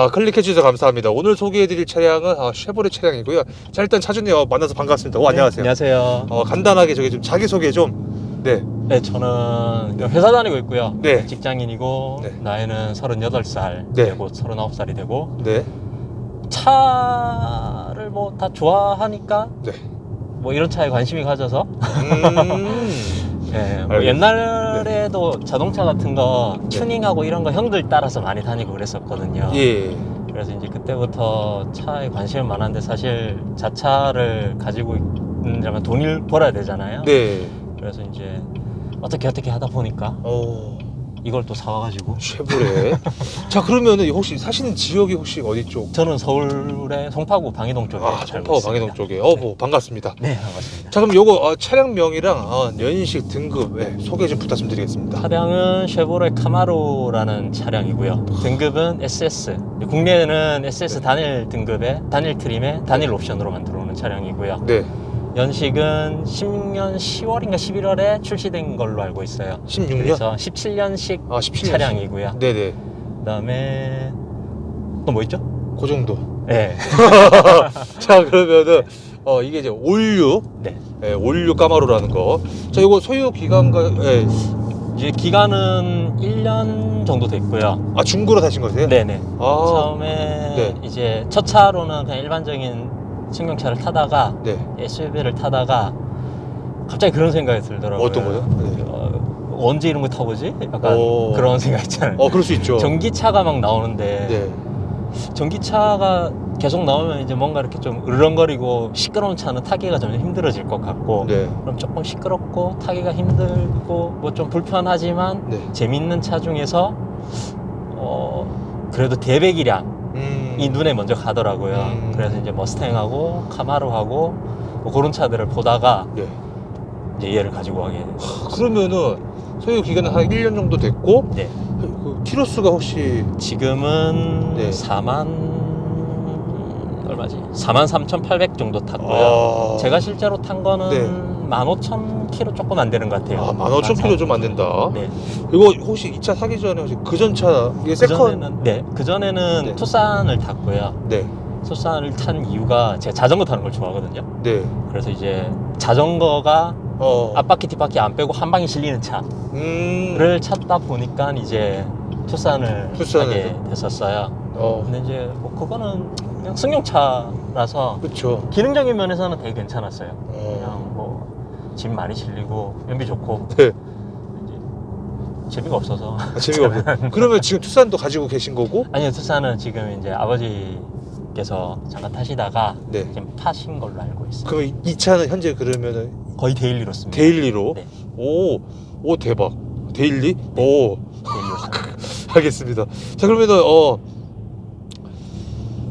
클릭해주셔서 감사합니다. 오늘 소개해드릴 차량은 쉐보레 차량이고요. 자, 일단 차주님 만나서 반갑습니다. 안녕하세요. 안녕하세요. 간단하게 저기 좀 자기소개 좀. 네. 네, 저는 회사 다니고 있고요. 네. 직장인이고, 네. 나이는 38살, 네. 곧 39살이 되고, 네. 차를 뭐 다 좋아하니까, 네. 뭐 이런 차에 관심이 가져서, 네, 뭐 알겠습니다. 옛날에도 자동차 같은 거 튜닝하고 이런 거 형들 따라서 많이 다니고 그랬었거든요. 예. 그래서 이제 그때부터 차에 관심이 많았는데, 사실 자차를 가지고 있는다면 돈을 벌어야 되잖아요. 네. 그래서 이제 어떻게 하다 보니까 이걸 또 사와가지고. 쉐보레. 자, 그러면은 혹시 사시는 지역이 혹시 어디 쪽? 저는 서울의 송파구 방이동 쪽에 살고 송파구 있습니다. 방해동 쪽에. 네. 뭐 반갑습니다. 네, 반갑습니다. 자, 그럼 요거 차량명이랑 연식, 등급 소개 좀 부탁 좀 드리겠습니다. 차량은 쉐보레 카마로라는 차량이고요. 등급은 SS. 국내에는 SS 네. 단일 등급의 단일 트림의 단일 옵션으로만 들어오는 차량이고요. 네. 연식은 16년 10월인가 11월에 출시된 걸로 알고 있어요. 16년? 그래서 17년식 17년식. 차량이고요. 네네. 그다음에 또 뭐 있죠? 그 정도. 네. 자, 그러면은 이게 이제 올류. 네. 네, 올류 까마로라는 거. 자, 이거 소유 기간과 이제 기간은 1년 정도 됐고요. 중고로 사신 거세요? 네네. 아, 처음에 네. 이제 첫 차로는 그냥 일반적인 승용차를 타다가 네. SUV를 타다가 갑자기 그런 생각이 들더라고요. 어떤 거요? 네. 언제 이런 거 타보지? 약간 그런 생각 있잖아요. 그럴 수 있죠. 전기차가 막 나오는데 네. 전기차가 계속 나오면 이제 뭔가 이렇게 좀 으르렁거리고 시끄러운 차는 타기가 좀 힘들어질 것 같고, 네. 그럼 조금 시끄럽고 타기가 힘들고 뭐 좀 불편하지만 네. 재밌는 차 중에서 그래도 대배기량 이 눈에 먼저 가더라고요. 그래서 이제 머스탱하고 카마로하고 뭐 그런 차들을 보다가 네. 이제 얘를 가지고 가게 됐어요. 그러면은 소유 기간은 한 1년 정도 됐고, 네. 그 키로수가 혹시 지금은 네. 43,800 정도 탔고요. 제가 실제로 탄 거는 네. 15,000km 조금 안 되는 것 같아요. 15,000km 좀 안 된다. 네. 이거 혹시 이 차 사기 전에 혹시 그전 차 이게 세컨? 그전에는 네. 투싼을 탔고요. 네. 투싼을 탄 이유가 제가 자전거 타는 걸 좋아하거든요. 네. 그래서 이제 자전거가 앞바퀴 뒷바퀴 안 빼고 한 방에 실리는 차를 찾다 보니까 이제 투싼을 하게 됐었어요. 근데 이제 뭐 그거는 그냥 승용차라서 그렇죠. 기능적인 면에서는 되게 괜찮았어요. 그냥 뭐 짐 많이 실리고 연비 좋고. 네. 이제 재미가 없어서. 재미가 없어요. 그러면 지금 투싼도 가지고 계신 거고? 아니요, 투싼은 지금 이제 아버지께서 잠깐 타시다가 네. 지금 파신 걸로 알고 있어요. 그럼 이 차는 현재 그러면은 거의 데일리로 씁니다. 데일리로? 네. 오 대박. 데일리? 네. 오. 데일리로 씁니다. 알겠습니다. 자, 그러면은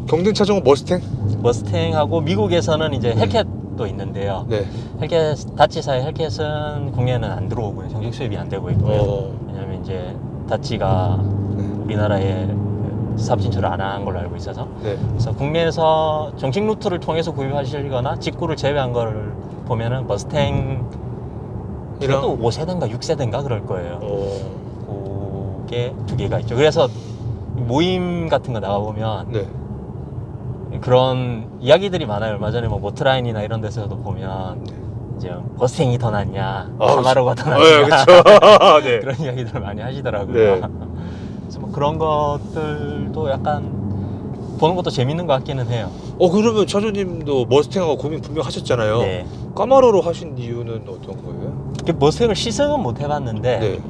경쟁차 중은 머스탱하고 미국에서는 이제 헬캣도 있는데요. 네. 헬캣 다치사의 헬캣은 국내에는 안 들어오고요. 정식 수입이 안 되고 있고요. 왜냐면 이제 다치가 우리나라에 사업 진출을 안 한 걸로 알고 있어서. 네. 그래서 국내에서 정식 루트를 통해서 구입하시거나 직구를 제외한 걸 보면은 머스탱 그래도 5세대인가 6세대인가 그럴 거예요. 그게 두 개가 있죠. 그래서 모임 같은 거 나가보면 네. 그런 이야기들이 많아요. 얼마 전에 뭐 모트라인이나 이런 데서도 보면 이제 머스탱이 더 낫냐, 카마로가 더 낫냐, 네, 그렇죠. 네. 그런 이야기들을 많이 하시더라고요. 네. 그래서 뭐 그런 것들도 약간 보는 것도 재밌는 것 같기는 해요. 그러면 차주님도 머스탱하고 고민 분명 하셨잖아요. 네. 까마로로 하신 이유는 어떤 거예요? 머스탱을 시승은 못 해봤는데 네.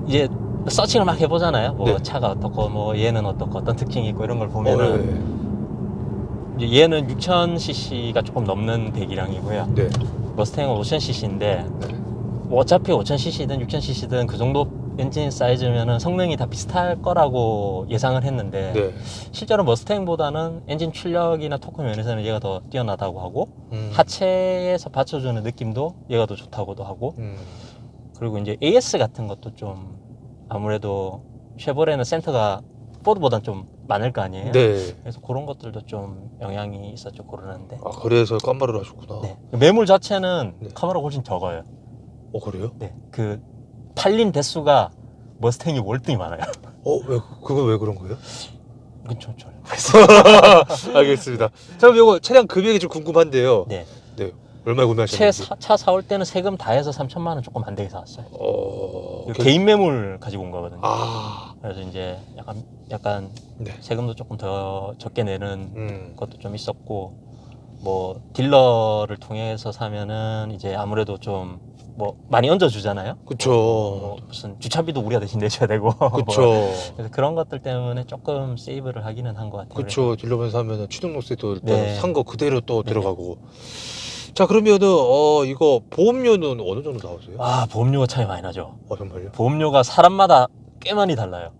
이제 서칭을 막 해보잖아요. 뭐 네. 차가 어떻고 뭐 얘는 어떻고 어떤 특징이 있고 이런 걸 보면은 네. 이제 얘는 6000cc가 조금 넘는 배기량이고요. 네. 머스탱은 5000cc인데 네. 뭐 어차피 5000cc든 6000cc든 그 정도 엔진 사이즈면은 성능이 다 비슷할 거라고 예상을 했는데 네. 실제로 머스탱보다는 엔진 출력이나 토크 면에서는 얘가 더 뛰어나다고 하고 하체에서 받쳐주는 느낌도 얘가 더 좋다고도 하고 그리고 이제 AS 같은 것도 좀 아무래도 쉐보레는 센터가 포드보다는 좀 많을 거 아니에요? 네. 그래서 그런 것들도 좀 영향이 있었죠, 고르는데. 그래서 까마로를 하셨구나. 네. 매물 자체는 네. 카마로가 훨씬 적어요. 그래요? 네. 그 팔린 대수가 머스탱이 월등히 많아요. 그건 왜 그런 거예요? 그쵸. 알겠습니다. 자, 그럼 이거 차량 금액이 좀 궁금한데요. 네. 네. 얼마에 구매하셨는지. 차 사올 때는 세금 다 해서 3천만 원 조금 안 되게 사왔어요. 이거 그- 개인 매물 가지고 온 거거든요. 아, 그래서 이제 약간 네. 세금도 조금 더 적게 내는 음. 것도 좀 있었고, 뭐 딜러를 통해서 사면은 이제 아무래도 좀 뭐 많이 얹어 주잖아요. 그쵸. 뭐 무슨 주차비도 우리가 대신 내줘야 되고. 그쵸. 뭐 그래서 그런 것들 때문에 조금 세이브를 하기는 한 것 같아요. 그쵸. 딜러면서 하면은 취등록세도 일단 네. 산 거 그대로 또 네. 들어가고. 자, 그러면은 이거 보험료는 어느 정도 나오세요? 아, 보험료가 차이 많이 나죠. 정말요? 보험료가 사람마다 꽤 많이 달라요.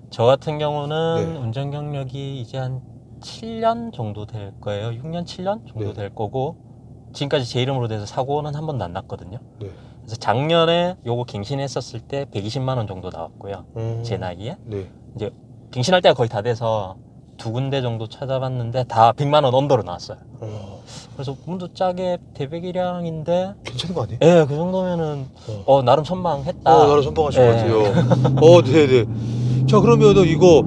저 같은 경우는 네. 운전 경력이 이제 한 7년 정도 될 거예요. 6년, 7년 정도 네. 될 거고, 지금까지 제 이름으로 돼서 사고는 한 번도 안 났거든요. 네. 그래서 작년에 요거 갱신했었을 때 120만 원 정도 나왔고요. 제 나이에. 네. 이제 갱신할 때가 거의 다 돼서 두 군데 정도 찾아봤는데 다 100만 원 언더로 나왔어요. 그래서 몸도 짜게 대배기량인데, 괜찮은 거 아니에요? 예, 그 정도면은 나름 선방했다. 나를 선방하신 네. 것 같아요. 네네. 자, 그러면은 이거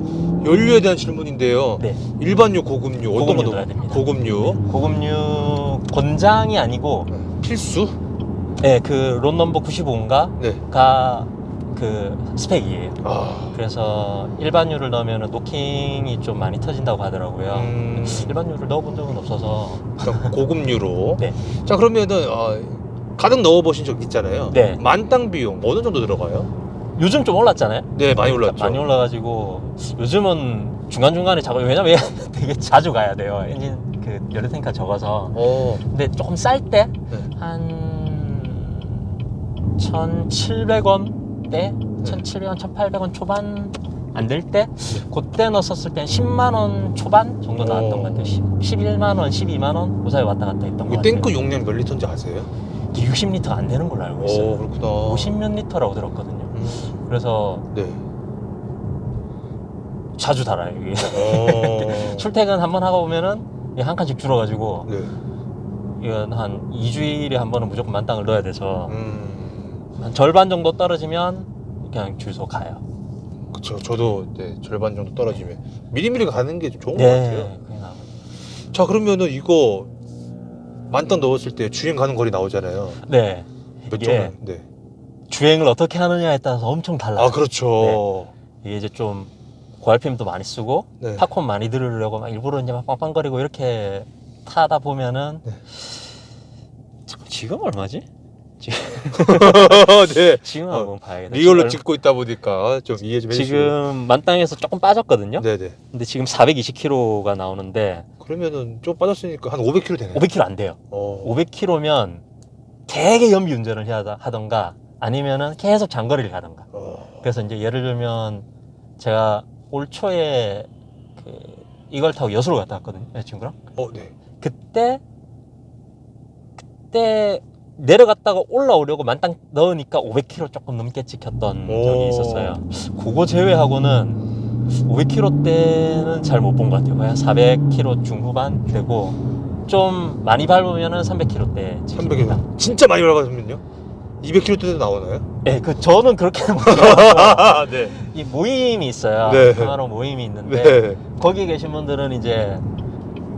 연료에 대한 질문인데요. 네. 일반유, 고급유 어떤 고급유 거 넣어야 됩니다. 고급유 고급류 권장이 아니고, 필수? 예, 그 론 넘버 95인가 네. 가 그 스펙이에요. 아, 그래서 일반유를 넣으면 노킹이 좀 많이 터진다고 하더라고요. 일반유를 넣어본 적은 없어서. 일단 고급유로. 네. 자, 그러면은 가득 넣어보신 적 있잖아요. 네. 만땅 비용 어느 정도 들어가요? 요즘 좀 올랐잖아요. 네, 많이 올랐죠. 많이 올라가지고 요즘은 중간중간에 작업, 왜냐면 되게 자주 가야 돼요. 엔진 그 연료 탱크가 적어서. 근데 조금 쌀 때 네. 한 1,700원대, 1,700원, 1,800원 초반 안 될 때, 그때 넣었을 때 한 10만 원 초반 정도 나왔던 것 같아요. 11만 원, 12만 원 무사히 왔다 갔다 했던 것 이 같아요. 탱크 용량 몇 리터인지 아세요? 60리터 안 되는 걸로 알고 있어요. 그렇구나. 50몇 리터라고 들었거든요. 그래서 네. 자주 달아요. 이게. 출퇴근 한번 하고 오면은 이게 한 칸씩 줄어가지고 네. 이건 한 2주일에 한 번은 무조건 만땅을 넣어야 돼서 음. 한 절반 정도 떨어지면 그냥 주유소 가요. 그쵸. 저도 네, 절반 정도 떨어지면 미리미리 가는 게 좀 좋은 것 같아요. 그게 나아요. 자, 그러면은 이거 만땅 넣었을 때 주행 가는 거리 나오잖아요. 네. 몇 이게 정도? 네. 주행을 어떻게 하느냐에 따라서 엄청 달라요. 그렇죠. 이게 이제 좀 고RPM도 많이 쓰고 네. 팝콘 많이 들으려고 막 일부러 이제 막 빵빵거리고 이렇게 타다 보면은 네. 지금 얼마지? 네. 지금 한번 봐야겠다. 리얼로 지금 찍고 있다 보니까 좀 이해 좀 해주시고. 지금 만땅에서 조금 빠졌거든요. 네네. 근데 지금 420km가 나오는데 그러면은 좀 빠졌으니까 한 500km 되네요. 500km 안 돼요. 500km면 되게 연비 운전을 해야 하던가 아니면은 계속 장거리를 가던가. 그래서 이제 예를 들면 제가 올 초에 이걸 타고 여수로 갔다 왔거든요, 여자친구랑. 네. 그때 내려갔다가 올라오려고 만땅 넣으니까 500km 조금 넘게 찍혔던 적이 있었어요. 그거 제외하고는 500km 대는 잘 못 본 것 같아요. 그냥 400km 중후반 되고 좀 많이 밟으면은 300km대 찍힙니다. 300km. 진짜 많이 올라가면요? 200km대도 나오나요? 네, 저는 그렇게 못 들어가고 네. 이 모임이 있어요. 네. 카마로 모임이 있는데 네. 거기 계신 분들은 이제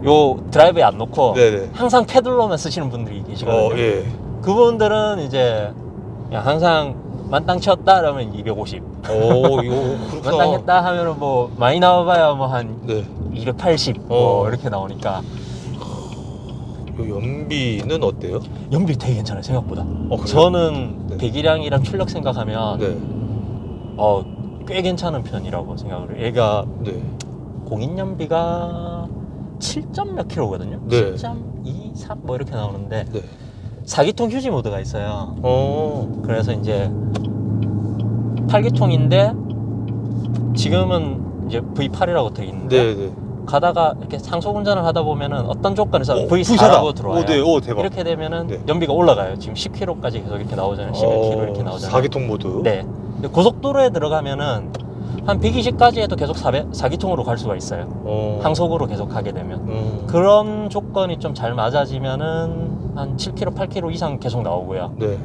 요 드라이브에 안 놓고 네네. 항상 페들로만 쓰시는 분들이 계시거든요. 예. 그분들은 이제 그냥 항상 만땅 쳤다 그러면 250. 이거 그렇구나. 만땅 했다 하면은 뭐 많이 나와봐야 뭐 한 네. 280 뭐 이렇게 나오니까 요 연비는 어때요? 연비 되게 괜찮아요 생각보다. 그래요? 저는 네. 배기량이랑 출력 생각하면 네. 꽤 괜찮은 편이라고 생각을 해요. 얘가 네. 공인 연비가 7점 몇 킬로거든요. 네. 7.2, 3 뭐 이렇게 나오는데 네. 4기통 휴지 모드가 있어요. 그래서 이제 8기통인데 지금은 이제 V8이라고 되어 있는데 네. 가다가 이렇게 상속 운전을 하다 보면은 어떤 조건에서 V4 V4라고 들어와요. 네. 대박. 이렇게 되면은 네. 연비가 올라가요. 지금 10km까지 계속 이렇게 나오잖아요. 11km 이렇게 나오잖아요. 4기통 모드. 네. 근데 고속도로에 들어가면은 한 120까지 해도 계속 4기통으로 갈 수가 있어요. 항속으로 계속 가게 되면. 그런 조건이 좀 잘 맞아지면은 한 7km, 8km 이상 계속 나오고요. 네.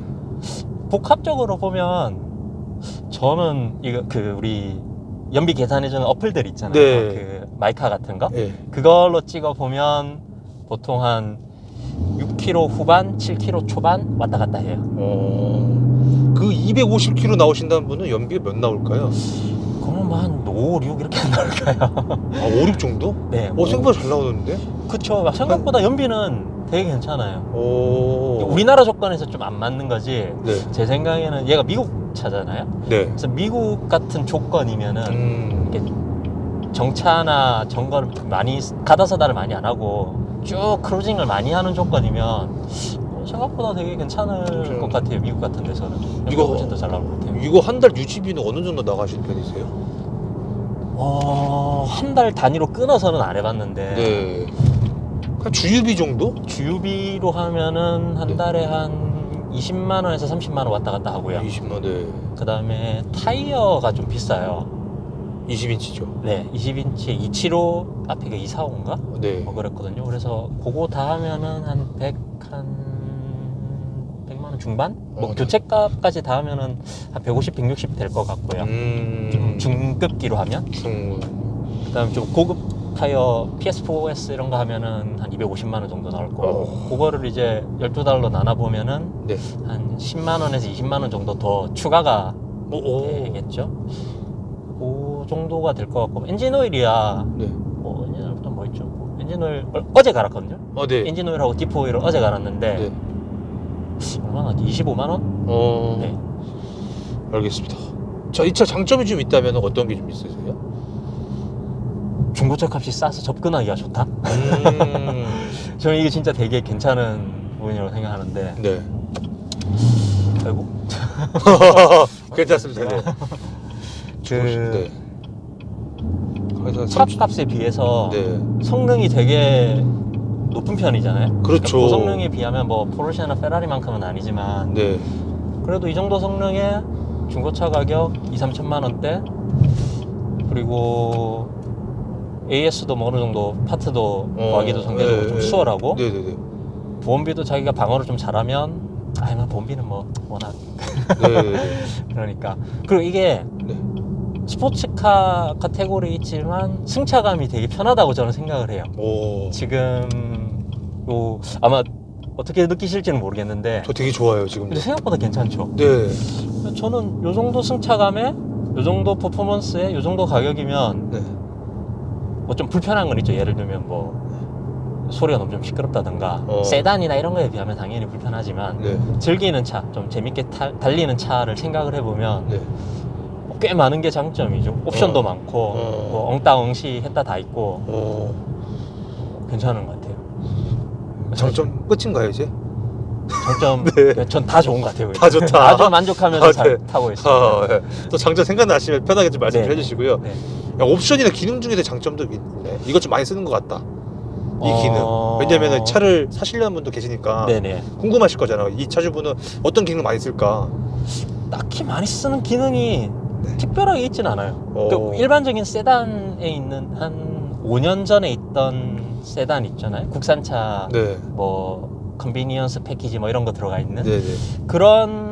복합적으로 보면 저는 이거 우리 연비 계산해주는 어플들 있잖아요. 네. 마이카 같은 거 예. 그걸로 찍어 보면 보통 한 6km 후반, 7km 초반 왔다 갔다 해요. 그 250km 나오신다는 분은 연비가 몇 나올까요? 그러면 뭐한 5, 6 이렇게 나올까요? 아, 5, 6 정도? 네. 생각보다 잘 나오는데? 그쵸. 생각보다 연비는 되게 괜찮아요. 오. 우리나라 조건에서 좀 안 맞는 거지. 네. 제 생각에는 얘가 미국 차잖아요. 네. 그래서 미국 같은 조건이면은 이렇게 정차나 점거를 많이 가다서다를 많이 안 하고 쭉 크루징을 많이 하는 조건이면 생각보다 되게 괜찮을 것 같아요. 미국 같은 데서는 이거 훨씬 더 잘 나올 것 같아요. 이거 한 달 유지비는 어느 정도 나가시는 편이세요? 한 달 단위로 끊어서는 안 해봤는데 네. 한 주유비 정도? 주유비로 하면은 한 네. 달에 한 20만 원에서 30만 원 왔다 갔다 하고요. 20만 네. 그 다음에 타이어가 좀 비싸요. 20인치죠. 네, 20인치 275 앞에가 245인가? 네. 뭐 그랬거든요. 그래서 그거 다 하면은 한 100만 원 중반? 뭐 교체값까지 다 하면은 한 150, 160 될 것 같고요. 좀 중급기로 하면. 그다음에 좀 고급 타이어 PS4S 이런 거 하면은 한 250만 원 정도 나올 거고. 그거를 이제 12달러 나눠 보면은 네. 한 10만 원에서 20만 원 정도 더 추가가 되겠죠. 그 정도가 될 것 같고 엔진 오일이야. 네. 뭐 엔진 오일부터 뭐 있죠. 엔진 오일 어제 갈았거든요. 네. 엔진 오일하고 디프 오일을 어제 갈았는데 네. 얼마나 25만 원? 네. 알겠습니다. 자, 이 차 장점이 좀 있다면 어떤 게 좀 있으세요? 중고차 값이 싸서 접근하기가 좋다. 저는 이게 진짜 되게 괜찮은 부분이라고 생각하는데. 네. 아이고. 괜찮습니다. 네. 그 네. 차 값에 비해서 네. 성능이 되게 높은 편이잖아요. 그렇죠. 그러니까 고성능에 비하면 뭐 포르쉐나 페라리만큼은 아니지만 네. 그래도 이 정도 성능에 중고차 가격 2, 3천만 원대 그리고 AS도 뭐 어느 정도 파트도 구하기도 상대적으로 좀 수월하고 네네네. 보험비도 자기가 방어를 좀 잘하면 보험비는 뭐 워낙 그러니까 그리고 이게 네. 스포츠카 카테고리에 있지만 승차감이 되게 편하다고 저는 생각을 해요. 지금 아마 어떻게 느끼실지는 모르겠는데 저 되게 좋아요 지금. 근데 생각보다 괜찮죠. 네. 저는 요 정도 승차감에 요 정도 퍼포먼스에 요 정도 가격이면 네. 뭐 좀 불편한 건 있죠. 예를 들면 뭐 소리가 너무 좀 시끄럽다든가 세단이나 이런 거에 비하면 당연히 불편하지만 네. 즐기는 차, 좀 재밌게 달리는 차를 생각을 해보면 네. 꽤 많은 게 장점이죠. 옵션도 많고 뭐 엉따엉시 했다 다 있고 괜찮은 것 같아요. 장점 끝인가요 이제? 장점 네. 전 다 좋은 것 같아요. 다 좋다. 아주 만족하면서 잘 네. 타고 있습니다. 네. 또 장점 생각나시면 편하게 좀 말씀 좀 해주시고요. 네. 야, 옵션이나 기능 중에서 장점도 있네. 이것 좀 많이 쓰는 것 같다. 이 기능. 왜냐면 차를 사시려는 분도 계시니까 네네. 궁금하실 거잖아요. 이 차주분은 어떤 기능 많이 쓸까? 딱히 많이 쓰는 기능이 특별하게 있진 않아요. 그 일반적인 세단에 있는 한 5년 전에 있던 세단 있잖아요. 국산차 네. 뭐 컨비니언스 패키지 뭐 이런 거 들어가 있는 네네. 그런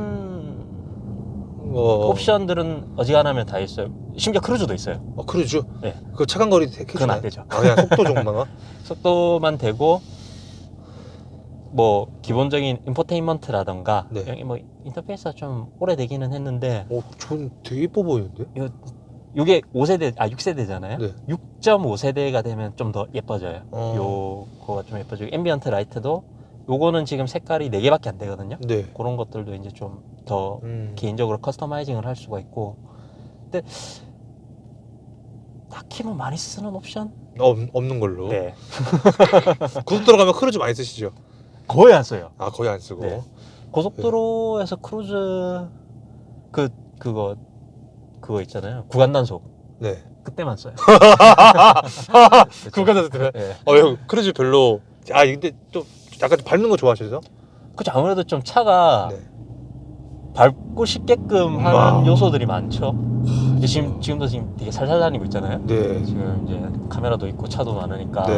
옵션들은 어지간하면 다 있어요. 심지어 크루즈도 있어요. 크루즈? 네. 그 차간 거리 그건 안 되죠. 그냥 속도 정도만? 속도만 되고 뭐 기본적인 인포테인먼트라던가 네. 뭐 인터페이스가 좀 오래되기는 했는데 전 되게 예뻐 보이는데? 이게 5세대, 6세대잖아요. 네. 6.5세대가 되면 좀 더 예뻐져요. 요거가 좀 예뻐지고 앰비언트 라이트도 요거는 지금 색깔이 4개밖에 안 되거든요. 네. 그런 것들도 이제 좀 더 개인적으로 커스터마이징을 할 수가 있고. 근데 딱히 뭐 많이 쓰는 옵션? 없는 걸로. 네. 고속도로 가면 크루즈 많이 쓰시죠? 거의 안 써요. 거의 안 쓰고. 네. 고속도로에서 크루즈 그거 있잖아요. 구간 단속. 네. 그때만 써요. 구간 단속 때문에? 네. 크루즈 별로. 근데 또 약간 좀 밟는 거 좋아하셔서? 그렇죠. 아무래도 좀 차가 밟고 싶게끔 하는 요소들이 많죠. 지금도 되게 살살 다니고 있잖아요. 네. 지금 이제 카메라도 있고 차도 많으니까. 네.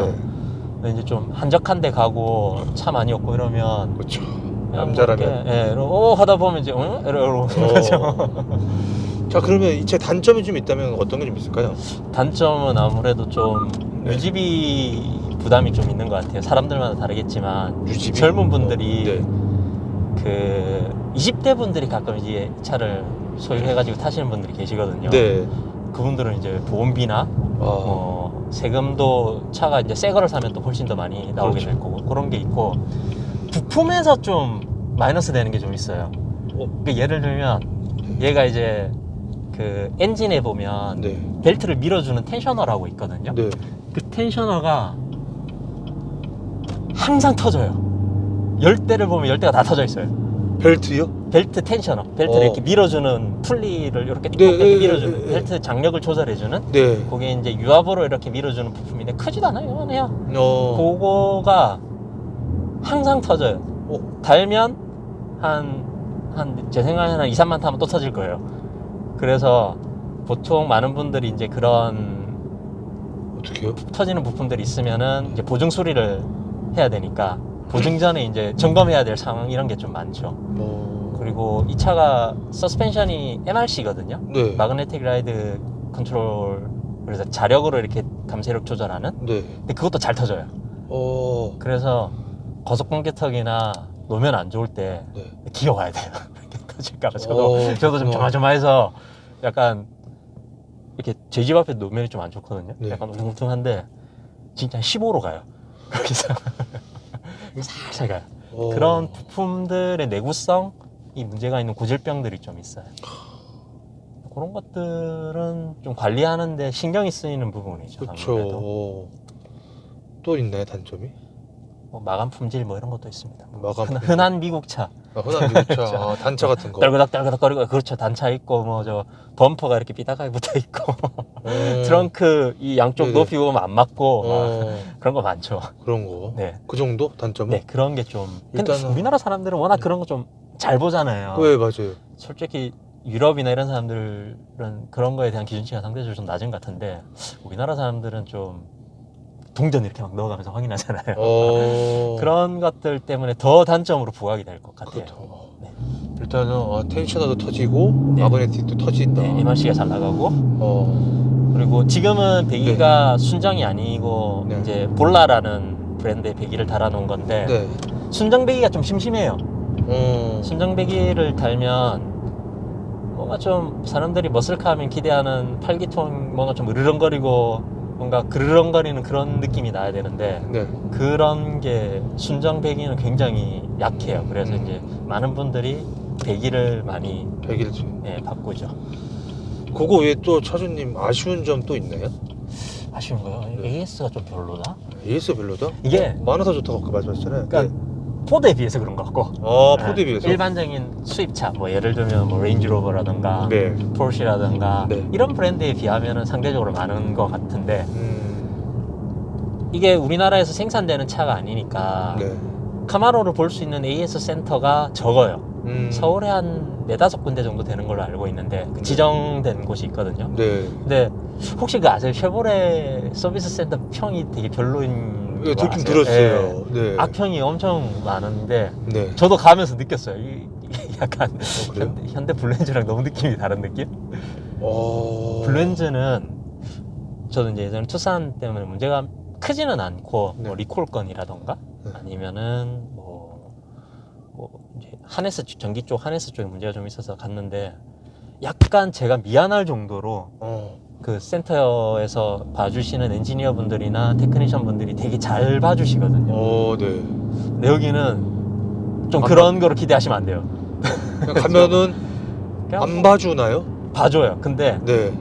근데 이제 좀 한적한 데 가고 차 많이 없고 이러면. 그렇죠. 남자라면. 하다 보면 이제 이러고. 자, 그러면 이 차 단점이 좀 있다면 어떤 게 좀 있을까요? 단점은 아무래도 좀 네. 유지비 부담이 좀 있는 것 같아요. 사람들마다 다르겠지만 유지비? 젊은 분들이 네. 그 20대 분들이 가끔 이제 차를 소유해가지고 타시는 분들이 계시거든요. 네. 그분들은 이제 보험비나 세금도 차가 이제 새 거를 사면 또 훨씬 더 많이 나오게 그렇죠. 될 거고 그런 게 있고 부품에서 좀 마이너스 되는 게 좀 있어요. 그러니까 예를 들면 얘가 이제 그 엔진에 보면 네. 벨트를 밀어주는 텐셔너라고 있거든요. 네. 그 텐셔너가 항상 터져요. 열대를 보면 열대가 다 터져 있어요. 벨트요? 벨트 텐셔너, 벨트를 이렇게 밀어주는 풀리를 이렇게 띠껍게 밀어주는 벨트 장력을 조절해주는 네. 그게 이제 유압으로 이렇게 밀어주는 부품인데 크지도 않아요. 요만해요. 그거가 항상 터져요. 달면 제 생각에는 한 2, 3만 타면 또 터질 거예요. 그래서 보통 많은 분들이 이제 그런 어떻게요? 터지는 부품들이 있으면은 이제 보증 수리를 해야 되니까 보증 전에 이제 점검해야 될 상황 이런 게 좀 많죠. 그리고 이 차가 서스펜션이 MRC거든요. 네. 마그네틱 라이드 컨트롤, 그래서 자력으로 이렇게 감쇄력 조절하는. 네. 근데 그것도 잘 터져요. 그래서 고속 번개턱이나 노면 안 좋을 때 네. 기어와야 돼요. 이렇게 터질까봐. 저도 좀 조마조마해서 약간 이렇게 제 집 앞에 노면이 좀 안 좋거든요. 네. 약간 울퉁불퉁한데 진짜 15로 가요. 거기서 살살 가요. 그런 부품들의 내구성이 문제가 있는 고질병들이 좀 있어요. 그런 것들은 좀 관리하는데 신경이 쓰이는 부분이죠. 그렇죠. 또 있나요, 단점이? 뭐 마감 품질 뭐 이런 것도 있습니다. 마감 흔한 미국 차. 흔한 미국 차. 단차 같은 거. 떨그닥거리고 그렇죠. 단차 있고 뭐 저 범퍼가 이렇게 삐딱하게 붙어 있고 트렁크 이 양쪽 네네. 높이 보면 안 맞고 그런 거 많죠. 그런 거. 네. 그 정도 단점은? 네, 그런 게 좀. 근데 일단은 우리나라 사람들은 워낙 그런 거 좀 잘 보잖아요. 네, 맞아요. 솔직히 유럽이나 이런 사람들은 그런 거에 대한 기준치가 상대적으로 좀 낮은 것 같은데 우리나라 사람들은 좀 동전 이렇게 막 넣어가면서 확인하잖아요. 그런 것들 때문에 더 단점으로 부각이 될 것 같아요. 네. 일단은 텐셔너도 터지고 네. 마그네틱도 터진다. 네, MRC가 잘 나가고 그리고 지금은 배기가 순정이 아니고 네. 이제 볼라라는 브랜드의 배기를 달아놓은 건데 네. 순정 배기가 좀 심심해요. 순정 배기를 달면 뭔가 좀 사람들이 머슬카하면 기대하는 8기통 뭔가 좀 으르렁거리고 뭔가 그르렁거리는 그런 느낌이 나야 되는데 네. 그런 게 순정 배기는 굉장히 약해요. 그래서 이제 많은 분들이 배기를 많이 배기를 바꾸죠. 그거 외에 또 차주님 아쉬운 점 또 있나요? 아쉬운 거요? AS가 좀 별로다? AS 별로다? 이게 많아서 좋다고 아까 말씀하셨잖아요. 그러니까 포드에 비해서 그런 것 같고 포드에 비해서? 일반적인 수입차 뭐 예를 들면 뭐 레인지로버라든가 네. 포르쉐라든가 네. 이런 브랜드에 비하면 상대적으로 많은 것 같은데 이게 우리나라에서 생산되는 차가 아니니까 네. 카마로를 볼 수 있는 AS 센터가 적어요. 서울에 한 4-5군데 정도 되는 걸로 알고 있는데 그 지정된 곳이 있거든요. 네. 근데 혹시 그 아세요? 쉐보레 서비스 센터 평이 되게 별로인 네, 거 듣긴 아세요? 들었어요. 네. 악평이 엄청 많은데 네. 저도 가면서 느꼈어요. 약간 그래요? 현대 블렌즈랑 너무 느낌이 다른 느낌? 블렌즈는 저도 이제 예전에 투싼 때문에 문제가 크지는 않고 뭐 리콜 건이라던가 아니면은 뭐 이제 하네스 전기 쪽 하네스 쪽에 문제가 좀 있어서 갔는데 약간 제가 미안할 정도로 그 센터에서 봐주시는 엔지니어 분들이나 테크니션 분들이 되게 잘 봐주시거든요. 네. 근데 여기는 좀 그런 거로 기대하시면 안 돼요. 그냥 가면은 안 봐주나요? 봐줘요. 근데 네.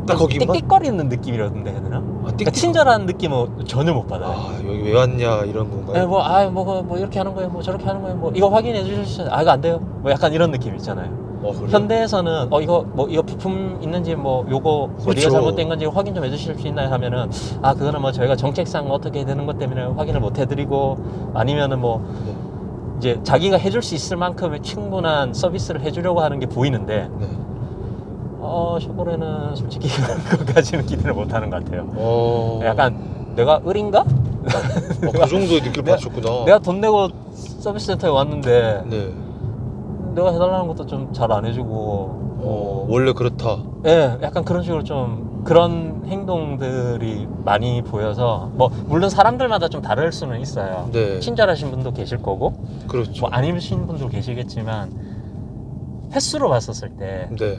딱 거기만? 띡띡거리는 느낌이라던데 해야 되나? 그러니까 친절한 느낌은 전혀 못 받아요. 여기 왜 왔냐 이런 건가요? 네, 뭐 이렇게 하는 거예요, 뭐 저렇게 하는 거예요, 뭐 이거 확인해 주실 수 있어요? 이거 안 돼요? 뭐 약간 이런 느낌 있잖아요. 그래요? 현대에서는 이거 부품 있는지 뭐 요거 어디가 그렇죠. 잘못된 건지 확인 좀 해주실 수 있나요? 하면은 그거는 뭐 저희가 정책상 어떻게 되는 것 때문에 확인을 못 해드리고 아니면은 뭐 이제 자기가 해줄 수 있을 만큼의 충분한 서비스를 해주려고 하는 게 보이는데 쉐보레는 솔직히 그런 것까지는 기대를 못 하는 것 같아요. 약간 내가 을인가? 그 정도의 느낌을 받으셨구나. 내가 돈 내고 서비스 센터에 왔는데 네. 내가 해달라는 것도 좀 잘 안 해주고 원래 그렇다. 예, 약간 그런 식으로 좀 그런 행동들이 많이 보여서 뭐 물론 사람들마다 좀 다를 수는 있어요. 네. 친절하신 분도 계실 거고 그렇죠. 뭐 아니신 분도 계시겠지만 횟수로 봤었을 때 네.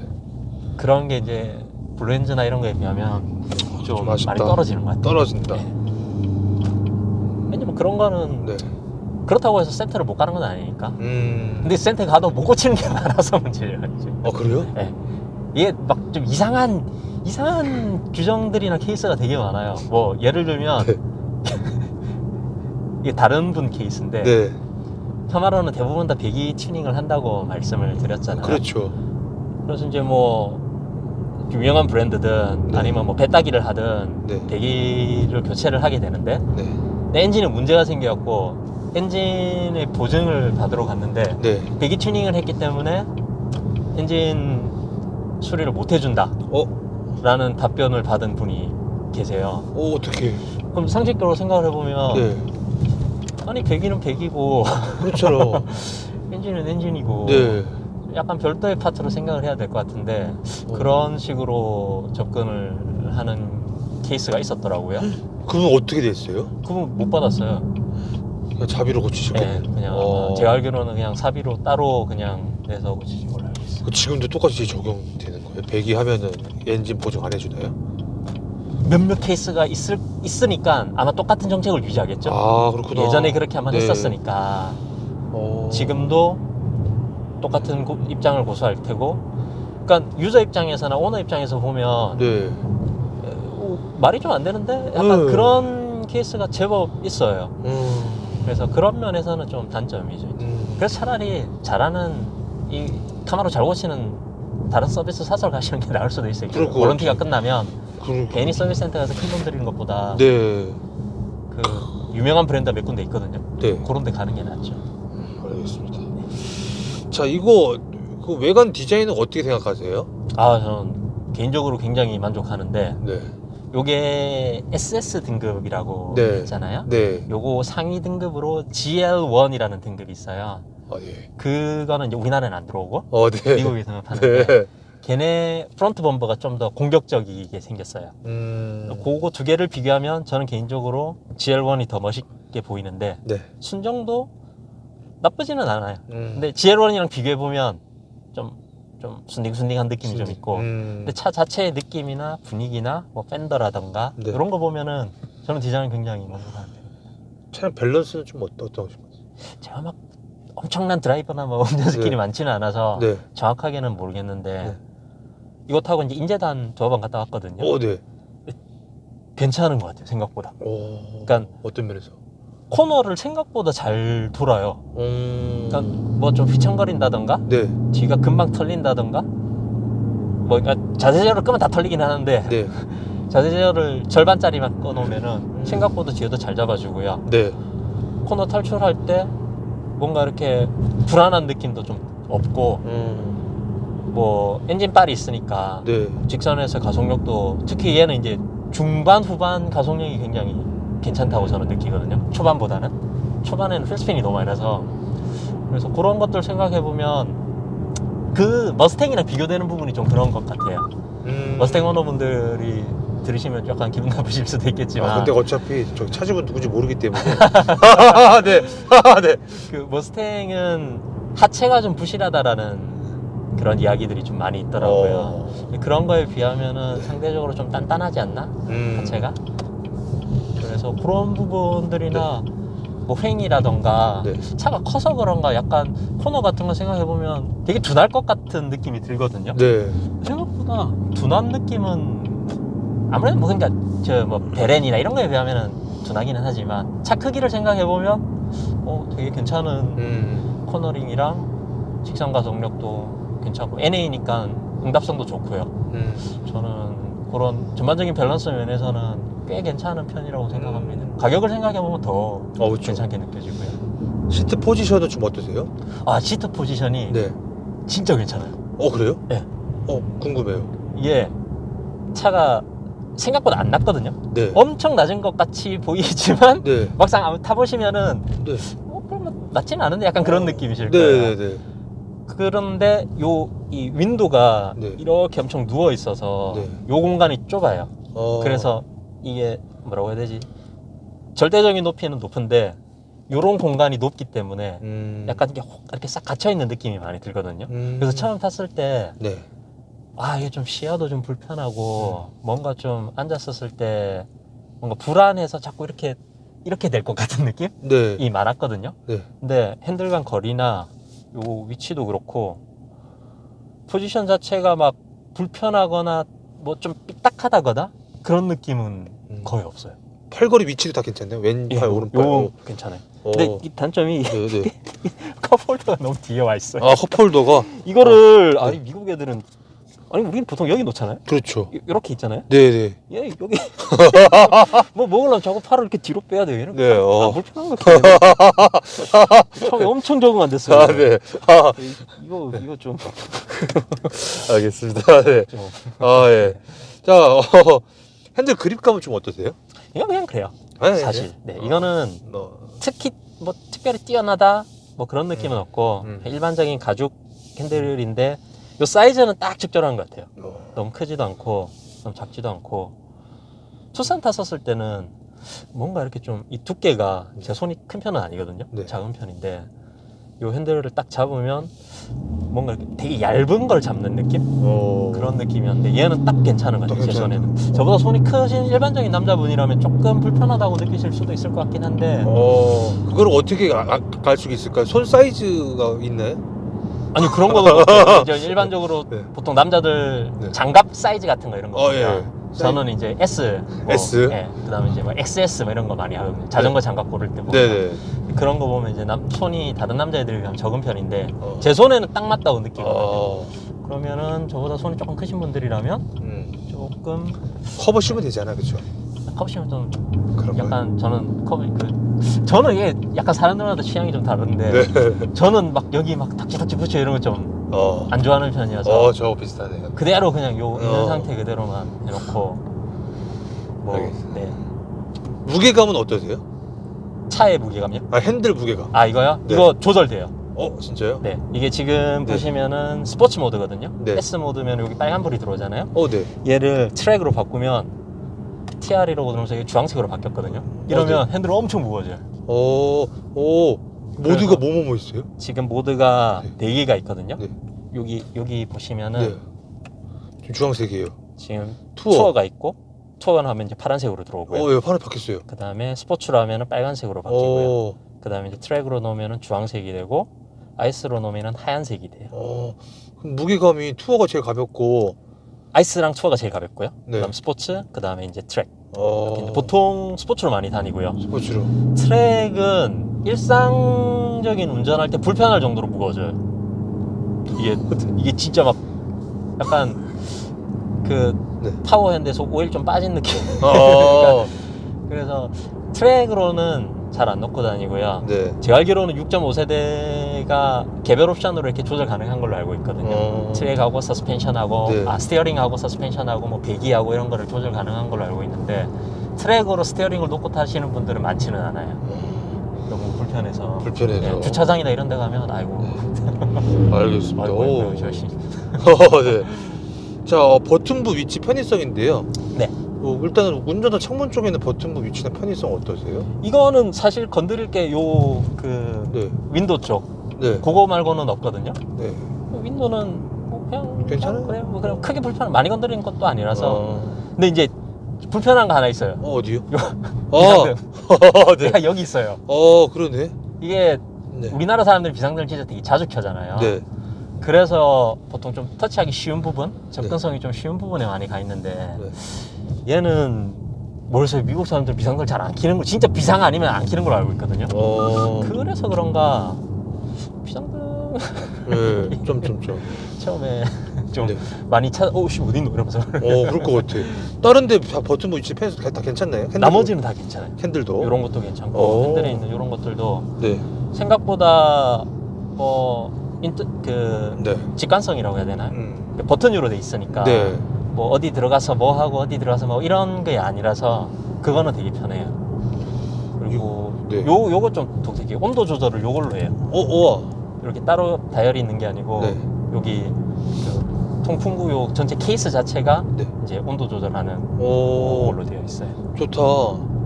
그런 게 이제 블루엔즈나 이런 거에 비하면 좀 아쉽다. 많이 떨어지는 것 같아요. 떨어진다. 네. 왜냐면 그런 거는 네. 그렇다고 해서 센터를 못 가는 건 아니니까. 근데 근데 센터 가도 못 고치는 게 많아서 문제예요. 이제. 그래요? 네. 이게 막 좀 이상한 규정들이나 케이스가 되게 많아요. 뭐 예를 들면 네. 이게 다른 분 케이스인데 네. 카마로는 대부분 다 배기 튜닝을 한다고 말씀을 드렸잖아요. 그렇죠. 그래서 이제 뭐 유명한 브랜드든 네. 아니면 뭐 배따기를 하든 네. 배기를 교체를 하게 되는데 네. 내 엔진에 문제가 생겨갖고 엔진의 보증을 받으러 갔는데 네. 배기 튜닝을 했기 때문에 엔진 수리를 못 해준다 라는 답변을 받은 분이 계세요. 어떻게? 그럼 상식적으로 생각을 해보면 네. 아니 배기는 배기고 그렇죠. 엔진은 엔진이고 네. 약간 별도의 파트로 생각을 해야 될 것 같은데 그런 식으로 접근을 하는 케이스가 있었더라고요. 그분 어떻게 됐어요? 그분 못 받았어요. 그냥 자비로 고치셨겠네. 네, 그냥 제가 알기로는 그냥 사비로 따로 그냥 내서 고치신 걸로 알고 있어요. 지금도 똑같이 적용되는 거예요? 배기하면은 엔진 보증 안 해주나요? 몇몇 케이스가 있으니까 아마 똑같은 정책을 유지하겠죠. 그렇구나. 예전에 그렇게 한번 네. 했었으니까 지금도 똑같은 입장을 고수할 테고, 그러니까 유저 입장에서나 오너 입장에서 보면 네. 말이 좀 안 되는데 약간 그런 케이스가 제법 있어요. 그래서 그런 면에서는 좀 단점이죠. 그래서 차라리 잘하는 이 카마로 잘 고치는 다른 서비스 사서 가시는 게 나을 수도 있어요. 그럴 것 워런티가 같아요. 끝나면 괜히 서비스 센터 가서 큰 돈 들이는 것보다 네. 그 유명한 브랜드 몇 군데 있거든요. 네. 그런 데 가는 게 낫죠. 알겠습니다. 자, 이거 그 외관 디자인은 어떻게 생각하세요? 저는 개인적으로 굉장히 만족하는데 네. 요게 SS 등급이라고 네. 있잖아요. 네. 요거 상위 등급으로 GL1이라는 등급이 있어요. 예. 그거는 이제 우리나라는 안 들어오고 네. 미국에서만 파는데 네. 걔네 프론트 범버가 좀 더 공격적이게 생겼어요. 그거 두 개를 비교하면 저는 개인적으로 GL1이 더 멋있게 보이는데 네. 순정도 나쁘지는 않아요. 근데 근데 GL1이랑 비교해보면 좀 순딩순딩한 느낌이 좀 있고 근데 차 자체의 느낌이나 분위기나 뭐 팬더라던가 네. 이런 거 보면은 저는 디자인 굉장히 만족하는데 차량 밸런스는 좀 어떠신가요? 제가 막 엄청난 드라이버나 뭐 운전 스킬이 네. 많지는 않아서 네. 정확하게는 모르겠는데 네. 이거 타고 이제 인제단 두어 번 갔다 왔거든요. 네. 괜찮은 것 같아요, 생각보다. 그러니까 어떤 면에서? 코너를 생각보다 잘 돌아요. 그러니까 뭐 좀 휘청거린다던가 네. 뒤가 금방 털린다던가 뭐 그러니까 자세 제어를 끄면 다 털리긴 하는데 네. 자세 제어를 절반짜리만 꺼놓으면은 생각보다 뒤에도 잘 잡아주고요. 네. 코너 탈출할 때 뭔가 이렇게 불안한 느낌도 좀 없고 뭐 엔진빨이 있으니까 네. 직선에서 가속력도 특히 얘는 이제 중반 후반 가속력이 굉장히 괜찮다고 저는 느끼거든요. 초반보다는 초반에는 풀스핀이 너무 많이 나서 그래서 그런 것들 생각해보면 그 머스탱이랑 비교되는 부분이 좀 그런 것 같아요. 머스탱 오너분들이 들으시면 약간 기분 나쁘실 수도 있겠지만 근데 어차피 저 차주분 누군지 모르기 때문에 네. 네. 그 머스탱은 하체가 좀 부실하다라는 그런 이야기들이 좀 많이 있더라고요. 그런 거에 비하면은 상대적으로 좀 단단하지 않나? 하체가? 그래서 그런 부분들이나 뭐 횡이라던가 네. 차가 커서 그런가 약간 코너 같은 거 생각해보면 되게 둔할 것 같은 느낌이 들거든요. 네. 생각보다 둔한 느낌은 아무래도 뭐 그러니까 저 뭐 베렌이나 이런 거에 비하면은 둔하기는 하지만 차 크기를 생각해보면 되게 괜찮은 코너링이랑 직선 가속력도 괜찮고 NA니까 응답성도 좋고요. 저는 그런 전반적인 밸런스 면에서는 꽤 괜찮은 편이라고 생각합니다. 가격을 생각해보면 더 그렇죠. 괜찮게 느껴지고요. 시트 포지션은 좀 어떠세요? 시트 포지션이 네. 진짜 괜찮아요. 그래요? 네. 궁금해요. 이게 차가 생각보다 안 낮거든요. 네. 엄청 낮은 것 같이 보이지만 네. 막상 타보시면은 네. 그러면 낮지는 않은데 약간 그런 느낌이실 거예요. 네. 그런데 요 이 윈도가 네. 이렇게 엄청 누워 있어서 네. 요 공간이 좁아요. 그래서 이게 뭐라고 해야 되지? 절대적인 높이는 높은데 요런 공간이 높기 때문에 약간 이렇게 싹 갇혀 있는 느낌이 많이 들거든요. 그래서 처음 탔을 때 네. 이게 좀 시야도 좀 불편하고 뭔가 좀 앉았었을 때 뭔가 불안해서 자꾸 이렇게 될 것 같은 느낌이 네. 많았거든요. 네. 근데 핸들간 거리나 요 위치도 그렇고 포지션 자체가 막 불편하거나 뭐 좀 삐딱하다거나 그런 느낌은 거의 없어요. 팔걸이 위치도 다 괜찮네요. 왼팔, 오른팔. 요 괜찮아요. 근데 이 단점이 네네. 컵홀더가 너무 뒤에 와 있어요. 컵홀더가 이거를 네. 아니 미국 애들은 아니 우리는 보통 여기 놓잖아요. 그렇죠. 이렇게 있잖아요. 네네. 얘 여기 뭐 먹으려면 자꾸 팔을 이렇게 뒤로 빼야 돼요. 얘는 네. 불편한 거 처음에 엄청 적응 안 됐어요. 네. 이거 좀 알겠습니다. 네. 좀 예. 자, 핸들 그립감은 좀 어떠세요? 이건 그냥 그래요. 네, 사실. 네, 이거는 뭐, 특히 뭐 특별히 뛰어나다 뭐 그런 느낌은 없고 일반적인 가죽 핸들인데 요 사이즈는 딱 적절한 것 같아요. 너무 크지도 않고 너무 작지도 않고 투싼 탔었을 때는 뭔가 이렇게 좀 이 두께가 제 손이 큰 편은 아니거든요. 네. 작은 편인데 요 핸들을 딱 잡으면 뭔가 이렇게 되게 얇은 걸 잡는 느낌? 그런 느낌이었는데 얘는 딱 괜찮은 것 같아요. 제 손에는. 저보다 손이 크신 일반적인 남자분이라면 조금 불편하다고 느끼실 수도 있을 것 같긴 한데 그걸 어떻게 갈 수 있을까요? 손 사이즈가 있나요? 아니 그런 거는 없어요. 이제 일반적으로 네. 보통 남자들 네. 장갑 사이즈 같은 거 이런 거 보면 예. 저는 이제 S, S? 예, 그다음에 이제 뭐 XS 뭐 이런 거 많이 하거든요. 자전거 장갑 고를 때 보면 네네. 그런 거 보면 이제 손이 다른 남자애들에 비하면 적은 편인데 제 손에는 딱 맞다고 느끼거든요. 그러면은 저보다 손이 조금 크신 분들이라면 조금 커버 씌우면 되잖아, 그렇죠? 컵시면 좀 그런 약간 저는 저는 이게 약간 사람들마다 취향이 좀 다른데 네. 저는 막 여기 막 닥치닥치 붙여 이런 거 좀 안 좋아하는 편이어서 저 비슷하네요. 그대로 그냥 요 있는 상태 그대로만 해놓고 뭐 알겠습니다. 네. 무게감은 어떠세요? 차의 무게감이요? 핸들 무게감. 이거요? 네. 이거 조절돼요. 진짜요? 네, 이게 지금 네. 보시면은 스포츠 모드거든요. 네. S 모드면 여기 빨간 불이 들어오잖아요. 네. 얘를 트랙으로 바꾸면 TR이라고 누르면서 이게 주황색으로 바뀌었거든요. 이러면 네. 핸들이 엄청 무거워져요. 모드가 뭐뭐 있어요? 지금 모드가 네. 4개가 있거든요. 네. 여기 보시면은 네. 지금 주황색이에요. 지금 투어. 투어가 있고 투어는 하면 이제 파란색으로 들어오고요. 예, 판에 바뀌었어요. 그 다음에 스포츠로 하면은 빨간색으로 바뀌고요. 그 다음에 이제 트랙으로 놓으면은 주황색이 되고 아이스로 놓으면은 하얀색이 돼요. 그럼 무게감이 투어가 제일 가볍고 아이스랑 투어가 제일 가볍고요. 네. 그다음 스포츠, 그 다음에 이제 트랙. 어, 보통 스포츠로 많이 다니고요. 스포츠로. 트랙은 일상적인 운전할 때 불편할 정도로 무거워져요. 이게 진짜 막 약간 그 네. 파워핸드에서 오일 좀 빠진 느낌. 어, 그래서 트랙으로는 잘 안 넣고 다니고요. 네. 제가 알기로는 6.5세대가 개별 옵션으로 이렇게 조절 가능한 걸로 알고 있거든요. 트랙하고 서스펜션하고 네. 스티어링하고 서스펜션하고 뭐 배기하고 이런 거를 조절 가능한 걸로 알고 있는데 트랙으로 스티어링을 놓고 타시는 분들은 많지는 않아요. 너무 불편해서. 네, 주차장이나 이런 데 가면 알겠습니다. 아이고 조심. 네. 자, 버튼부 위치 편의성인데요. 네. 일단은 운전자 창문 쪽에 있는 버튼부 위치나 편의성 어떠세요? 이거는 사실 건드릴 게 네. 윈도 쪽 네. 그거 말고는 없거든요. 네. 윈도는 뭐 그냥 괜찮아요? 그래요. 뭐 그냥 크게 많이 건드리는 것도 아니라서. 근데 이제 불편한 거 하나 있어요. 어디요? 비상등. 네. 여기 있어요. 그러네. 이게 네. 우리나라 사람들이 비상등을 진짜 되게 자주 켜잖아요. 네. 그래서 보통 좀 터치하기 쉬운 부분, 접근성이 좀 쉬운 부분에 많이 가 있는데 얘는 모르겠어요. 미국 사람들 비상등을 잘 안 켜는 거, 진짜 비상 아니면 안 켜는 걸로 알고 있거든요. 그래서 그런가 비상등 네. 좀. 처음에 좀 네. 많이 오씨 어딨노 이러면서. 그럴 것 같아. 다른 데 버튼 위치 편의성 다 괜찮나요? 핸들도? 나머지는 다 괜찮아요. 핸들도? 이런 것도 괜찮고 핸들에 있는 이런 것들도 네. 생각보다 네. 직관성이라고 해야 되나요? 버튼으로 돼 있으니까 네. 뭐 어디 들어가서 뭐 하고 어디 들어가서 뭐 이런 게 아니라서 그거는 되게 편해요. 그리고 네. 요거 좀 독특해요. 온도 조절을 요걸로 해요. 우와. 이렇게 따로 다이얼이 있는 게 아니고 네. 여기 통풍구요 전체 케이스 자체가 네. 이제 온도 조절하는 오, 걸로 되어 있어요. 좋다.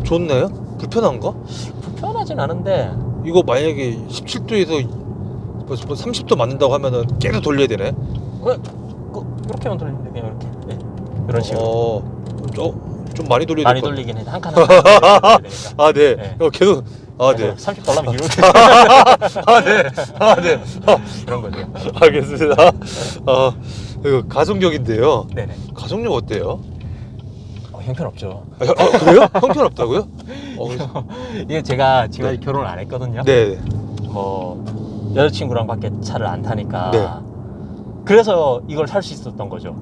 좋네요? 불편한가? 불편하진 않은데 이거 만약에 17도에서 뭐 30도 맞는다고 하면은 계속 돌려야 되네? 이렇게만 돌리면 그냥 이렇게 이런 식으로 좀 많이 돌려야 많이 될것 돌리긴 해. 한 칸 한 칸 돌려야 되니까. 같아. 네. 네. 계속, 네. 30달러면 이렇게 네. 이런 거죠. 알겠습니다. 이거 가속력인데요. 네네. 가속력 어때요? 형편없죠. 그래요? 형편없다고요? 이게 제가 지금 네. 아직 결혼을 안 했거든요. 네. 뭐 여자친구랑 밖에 차를 안 타니까. 네. 그래서 이걸 살 수 있었던 거죠.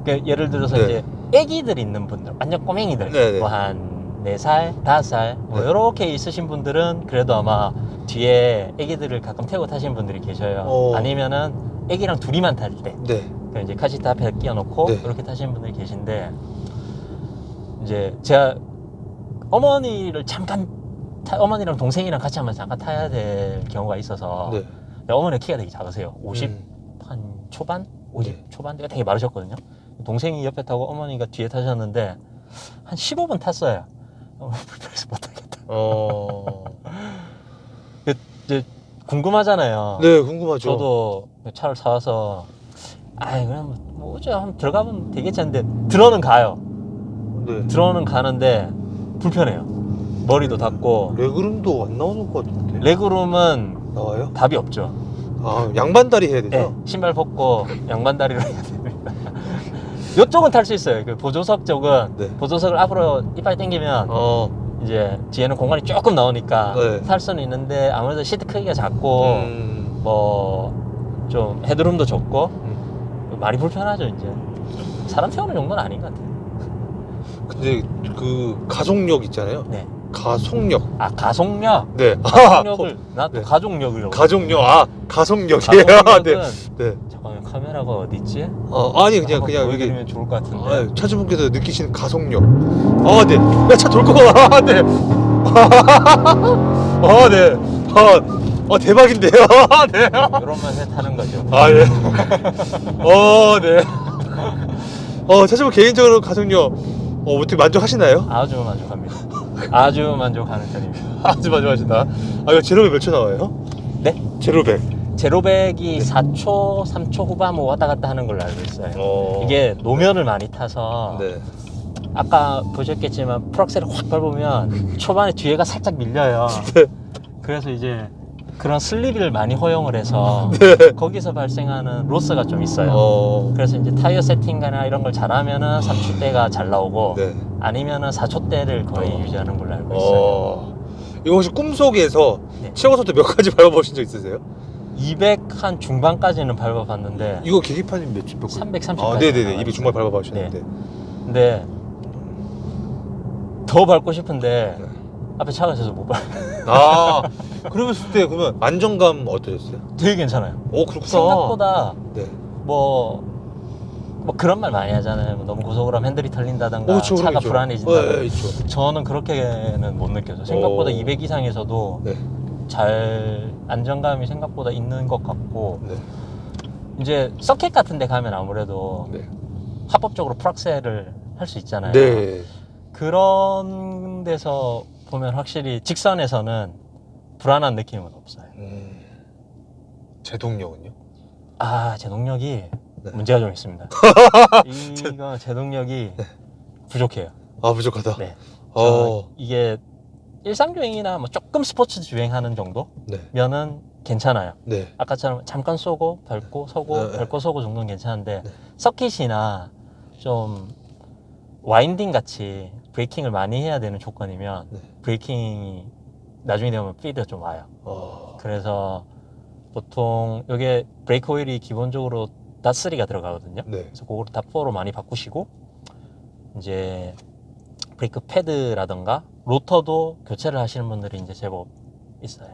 그러니까 예를 들어서 네. 이제 애기들 있는 분들, 완전 꼬맹이들, 네네. 뭐 한 4살, 5살, 뭐 네. 이렇게 있으신 분들은 그래도 아마 뒤에 애기들을 가끔 태우고 타시는 분들이 계셔요. 아니면은 애기랑 둘이만 탈 때, 네. 그 이제 카시트 앞에 끼워놓고 네. 이렇게 타시는 분들이 계신데, 이제 제가 어머니를 잠깐 어머니랑 동생이랑 같이 한번 잠깐 타야 될 경우가 있어서, 네. 어머니가 키가 되게 작으세요. 50 한 초반? 50 네. 초반대가 되게 마르셨거든요. 동생이 옆에 타고 어머니가 뒤에 타셨는데 한 15분 탔어요. 불편해서 못하겠다. 이제 궁금하잖아요. 네, 궁금하죠. 저도 차를 사와서 그럼 뭐 어째 한번 들어가면 되겠지 했는데 들어는 가요. 네. 들어는 가는데 불편해요. 머리도 닿고. 레그룸도 안 나오는 것 같은데. 레그룸은 나와요? 답이 없죠. 양반다리 해야 되죠? 네, 신발 벗고 양반다리로 해야 됩니다. 이쪽은 탈 수 있어요. 그 보조석 쪽은 네. 보조석을 앞으로 이빨 당기면 이제 뒤에는 공간이 조금 나오니까 네. 탈 수는 있는데 아무래도 시트 크기가 작고 뭐 좀 헤드룸도 좁고 많이 불편하죠. 이제 사람 태우는 정도는 아닌 것 같아요. 근데 그 가속력 있잖아요. 네. 가속력. 가속력. 네. 가속력을 나 또 네. 가족력이라고. 가속력. 가속력이에요. 가속력은 네. 잠깐만 카메라가 어디 있지? 아니 그냥 여기 보여드리면 좋을 것 같은데. 차주분께서 느끼시는 가속력. 네. 야, 차 돌 거 봐. 네. 네. 대박인데요. 네. 이런 맛에 타는 거죠. 네. 네. 차주분 개인적으로 가속력 어떻게 만족하시나요? 아주 만족합니다. 아주 만족하는 편입니다. 아주 만족하신다. 이거 제로백 몇 초 나와요? 네? 제로백. 제로백이 4초, 3초 후반 뭐 왔다 갔다 하는 걸로 알고 있어요. 이게 노면을 많이 타서 네. 아까 보셨겠지만 풀악셀을 확 밟으면 초반에 뒤에가 살짝 밀려요. 그래서 이제 그런 슬립을 많이 허용을 해서 거기서 발생하는 로스가 좀 있어요. 그래서 이제 타이어 세팅이나 이런 걸 잘하면은 3초대가 잘 나오고 네. 아니면은 4초대를 거의 유지하는 걸로 알고 있어요. 이거 혹시 꿈속에서 네. 최고 속도 몇 가지 밟아보신 적 있으세요? 200 한 중반까지는 밟아봤는데 이거 계기판이 몇 330까지. 네네네. 200 중반 밟아보셨는데. 근데 더 밟고 싶은데 앞에 차가 있어서 못 밟아요. 그러셨을 때 그러면 안정감 어떠셨어요? 되게 괜찮아요. 그렇구나. 생각보다 네. 뭐 그런 말 많이 하잖아요. 너무 고속으로 하면 핸들이 털린다던가 그렇죠, 차가 그렇죠. 불안해진다. 네, 있죠. 저는 그렇게는 못 느껴서 생각보다 200 이상에서도 네. 잘 안정감이 생각보다 있는 것 같고 네. 이제 서킷 같은 데 가면 아무래도 네. 합법적으로 풀악셀을 할 수 있잖아요. 네. 그런 데서 보면 확실히 직선에서는 불안한 느낌은 없어요. 제동력은요? 제동력이 네. 문제가 좀 있습니다. 이거 제동력이 부족해요. 부족하다. 네. 이게 일상주행이나 뭐 조금 스포츠 주행하는 정도면은 괜찮아요. 네. 아까처럼 잠깐 쏘고 밟고 서고 네. 밟고 서고 정도는 괜찮은데 네. 서킷이나 좀 와인딩 같이 브레이킹을 많이 해야 되는 조건이면 네. 브레이킹이 나중에 되면 피드가 좀 와요. 그래서 보통 이게 브레이크 오일이 기본적으로 닷3가 들어가거든요. 네. 그래서 그거를 닷4로 많이 바꾸시고 이제 브레이크 패드라던가 로터도 교체를 하시는 분들이 이제 제법 있어요.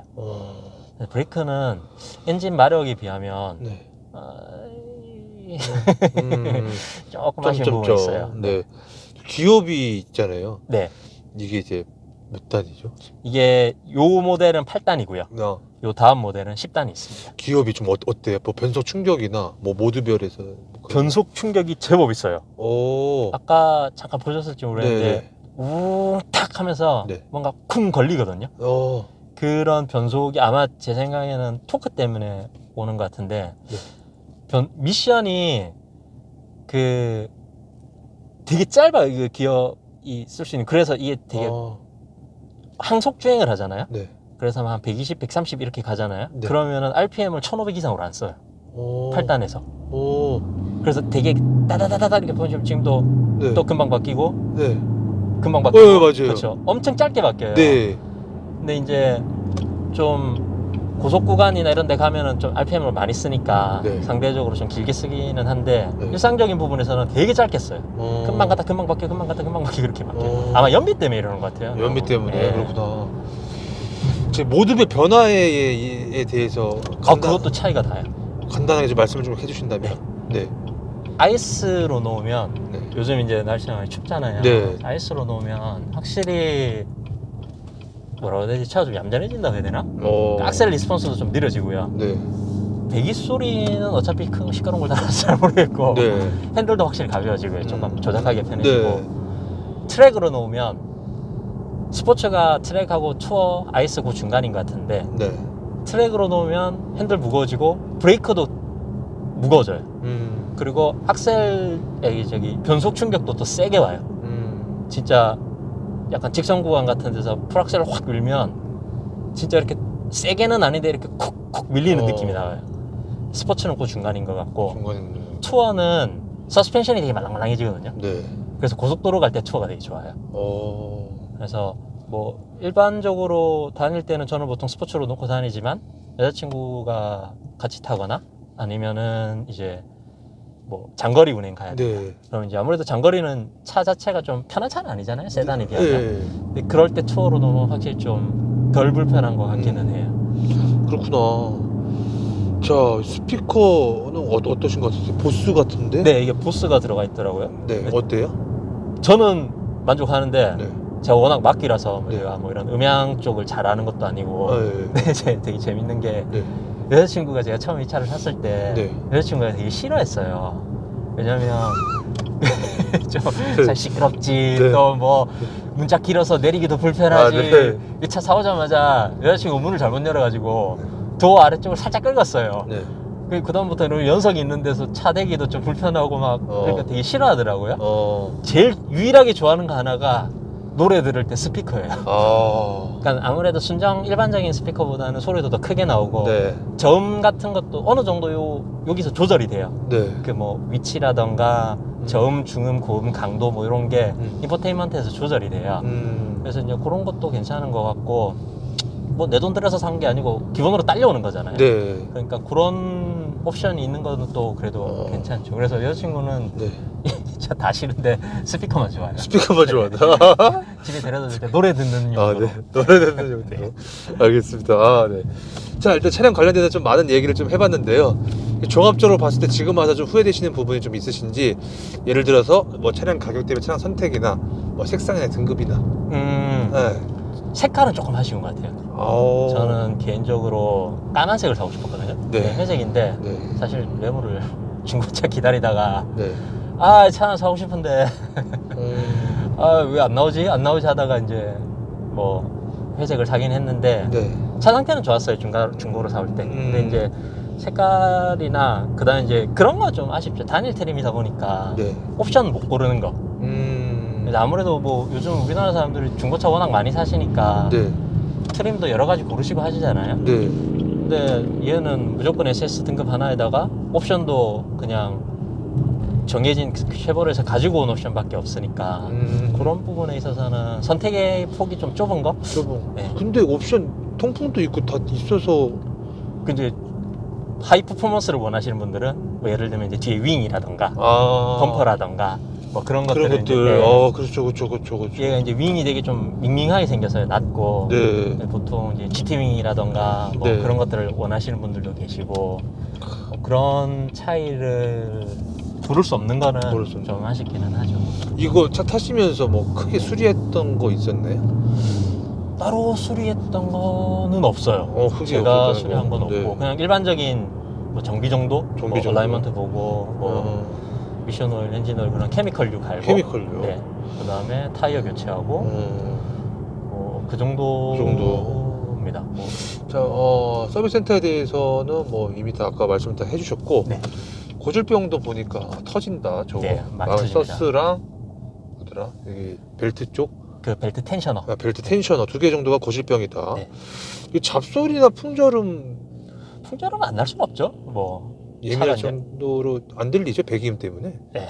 브레이크는 엔진 마력에 비하면 네. 조금 아쉬운 부분이 있어요. 네. 기업이 있잖아요. 네. 이게 이제 몇 단이죠? 이게 요 모델은 8단이고요. 요 다음 모델은 10단이 있습니다. 기업이 좀 어때요? 뭐 변속 충격이나 뭐 모드별에서 뭐 그런- 변속 충격이 제법 있어요. 오. 아까 잠깐 보셨을지 모르겠는데 웅탁 하면서 네. 뭔가 쿵 걸리거든요. 어. 그런 변속이 아마 제 생각에는 토크 때문에 오는 것 같은데 네. 미션이 그 되게 짧아요. 그 기어이 쓸 수 있는. 그래서 이게 되게 항속 주행을 하잖아요. 네. 그래서 한 120, 130 이렇게 가잖아요. 네. 그러면은 RPM을 1500 이상으로 안 써요. 오. 8단에서. 오. 그래서 되게 따다다다다 이렇게 보시면 지금도 네. 또 금방 바뀌고 네. 금방 바뀌고 맞아요. 그렇죠. 엄청 짧게 바뀌어요. 네. 근데 이제 좀 고속 구간이나 이런 데 가면은 좀 RPM을 많이 쓰니까 네. 상대적으로 좀 길게 쓰기는 한데 네. 일상적인 부분에서는 되게 짧게 써요. 어. 금방 갔다 금방 바뀌어 금방 갔다 금방 바뀌어 그렇게 바뀌어요. 어. 아마 연비 때문에 이러는 것 같아요. 연비 때문에 네. 그렇구나. 제 모드별 변화에 대해서 그것도 차이가 나요. 간단하게 좀 말씀을 좀 해주신다면. 네. 아이스로 놓으면 네. 요즘 이제 날씨가 많이 춥잖아요. 네. 아이스로 놓으면 확실히 뭐라고 해야 되지? 차가 좀 얌전해진다고 해야 되나? 악셀 리스폰스도 좀 느려지고요. 네. 배기 소리는 어차피 큰 거 시끄러운 걸 달아서 잘 모르겠고 네. 핸들도 확실히 가벼워지고요. 조금 조작하기 편해지고 네. 트랙으로 놓으면 스포츠가 트랙하고 투어, 아이스 그 중간인 것 같은데 네. 트랙으로 놓으면 핸들 무거워지고 브레이크도 무거워져요. 그리고 악셀 변속 충격도 또 세게 와요. 진짜 약간 직선 구간 같은 데서 풀악셀을 확 밀면 진짜 이렇게 세게는 아닌데 이렇게 쿡쿡 밀리는 느낌이 나와요. 스포츠는 그 중간인 것 같고 투어는 서스펜션이 되게 말랑말랑해지거든요. 네. 그래서 고속도로 갈 때 투어가 되게 좋아요. 그래서 뭐 일반적으로 다닐 때는 저는 보통 스포츠로 놓고 다니지만 여자친구가 같이 타거나 아니면은 이제 뭐 장거리 운행 가야 돼요. 네. 그럼 이제 아무래도 장거리는 차 자체가 좀 편한 차는 아니잖아요. 세단에 비하면. 네. 근데 그럴 때 투어로 놓으면 확실히 좀 덜 불편한 것 같기는 해요. 그렇구나. 자, 스피커는 어떠신 것 같으세요? 보스 같은데? 네, 이게 보스가 들어가 있더라고요. 네. 어때요? 저는 만족하는데 네. 제가 워낙 막기라서 네. 제가 뭐 이런 음향 쪽을 잘 아는 것도 아니고 네. 네, 되게 재밌는 게 네. 여자친구가 제가 처음 이 차를 샀을 때 네. 여자친구가 되게 싫어했어요. 왜냐면 좀 잘 시끄럽지 네. 또 뭐 문짝 길어서 내리기도 불편하지. 네. 이 차 사오자마자 여자친구 문을 잘못 열어가지고 도어 아래쪽을 살짝 긁었어요. 네. 그다음부터는 연석이 있는 데서 차 대기도 좀 불편하고 막 그러니까 되게 싫어하더라고요. 제일 유일하게 좋아하는 거 하나가 노래 들을 때 스피커예요. 그러니까 아무래도 순정 일반적인 스피커보다는 소리도 더 크게 나오고 네. 저음 같은 것도 어느 정도 여기서 조절이 돼요. 네. 그 뭐 위치라던가 저음, 중음, 고음, 강도 뭐 이런 게 인포테인먼트에서 조절이 돼요. 그래서 이제 그런 것도 괜찮은 것 같고 뭐 내 돈 들여서 산 게 아니고 기본으로 딸려오는 거잖아요. 네. 그러니까 그런 옵션이 있는 거는 또 그래도 괜찮죠. 그래서 여자친구는 네. 차 다 싫은데 스피커만 좋아해요. 스피커만 좋아한다. 집에 데려다 줄 때 노래 듣는 아, 용도로. 네. 노래 듣는 용도로. 알겠습니다. 아, 네. 자, 일단 차량 관련돼서 좀 많은 얘기를 좀 해봤는데요. 종합적으로 봤을 때 지금 와서 좀 후회되시는 부분이 좀 있으신지, 예를 들어서 뭐 차량 가격 대비 차량 선택이나 뭐 색상이나 등급이나. 네. 색깔은 조금 아쉬운 것 같아요. 저는 개인적으로 까만색을 사고 싶었거든요. 네. 회색인데 네. 사실 매물을 중고차 기다리다가 네. 차 하나 사고 싶은데 왜 안 나오지 하다가 이제 뭐 회색을 사긴 했는데 네. 차 상태는 좋았어요. 중고로 사올 때. 근데 이제 색깔이나 그다음에 이제 그런 거 좀 아쉽죠. 단일 트림이다 보니까 네. 옵션 못 고르는 거. 그래서 아무래도 뭐 요즘 우리나라 사람들이 중고차 워낙 많이 사시니까 네. 트림도 여러 가지 고르시고 하시잖아요. 네. 근데 얘는 무조건 SS 등급 하나에다가 옵션도 그냥 정해진 쉐보레에서 가지고 온 옵션밖에 없으니까 그런 부분에 있어서는 선택의 폭이 좀 좁은 거? 네. 근데 옵션 통풍도 있고 다 있어서. 근데 하이 퍼포먼스를 원하시는 분들은 뭐 예를 들면 이제 뒤에 윙이라던가 범퍼라던가 뭐 그런 것들. 그렇죠. 얘가 이제 윙이 되게 좀 밍밍하게 생겨서요. 낮고. 네. 보통 이제 GT 윙이라던가 뭐 네. 그런 것들을 원하시는 분들도 계시고 뭐 그런 차이를 부를 수 없는 거는 좀 아쉽기는 하죠. 이거 차 타시면서 뭐 크게 수리했던 거 있었나요? 따로 수리했던 거는 없어요. 흙이 제가 없었다는 수리한 건 거. 없고 네. 그냥 일반적인 뭐 정비 정도, 정비 뭐 정도. 얼라이먼트 보고 뭐 미션 오일, 엔진 오일 그런 케미컬류 갈고. 케미컬요. 네. 그 다음에 타이어 교체하고 뭐 그 그 정도입니다. 뭐. 자, 서비스 센터에 대해서는 뭐 이미 다 아까 말씀 다 해주셨고 네. 고질병도 보니까 터진다. 저거 네, 많이 터집니다. 서스랑 뭐더라? 여기 벨트 쪽. 그 벨트 텐셔너. 벨트 텐셔너 2개 정도가 고질병이다. 네. 이 잡소리나 풍절음 풍절은 안 날 수는 없죠. 뭐 예민할 차가 이제- 정도로 안 들리죠, 배기음 때문에. 네.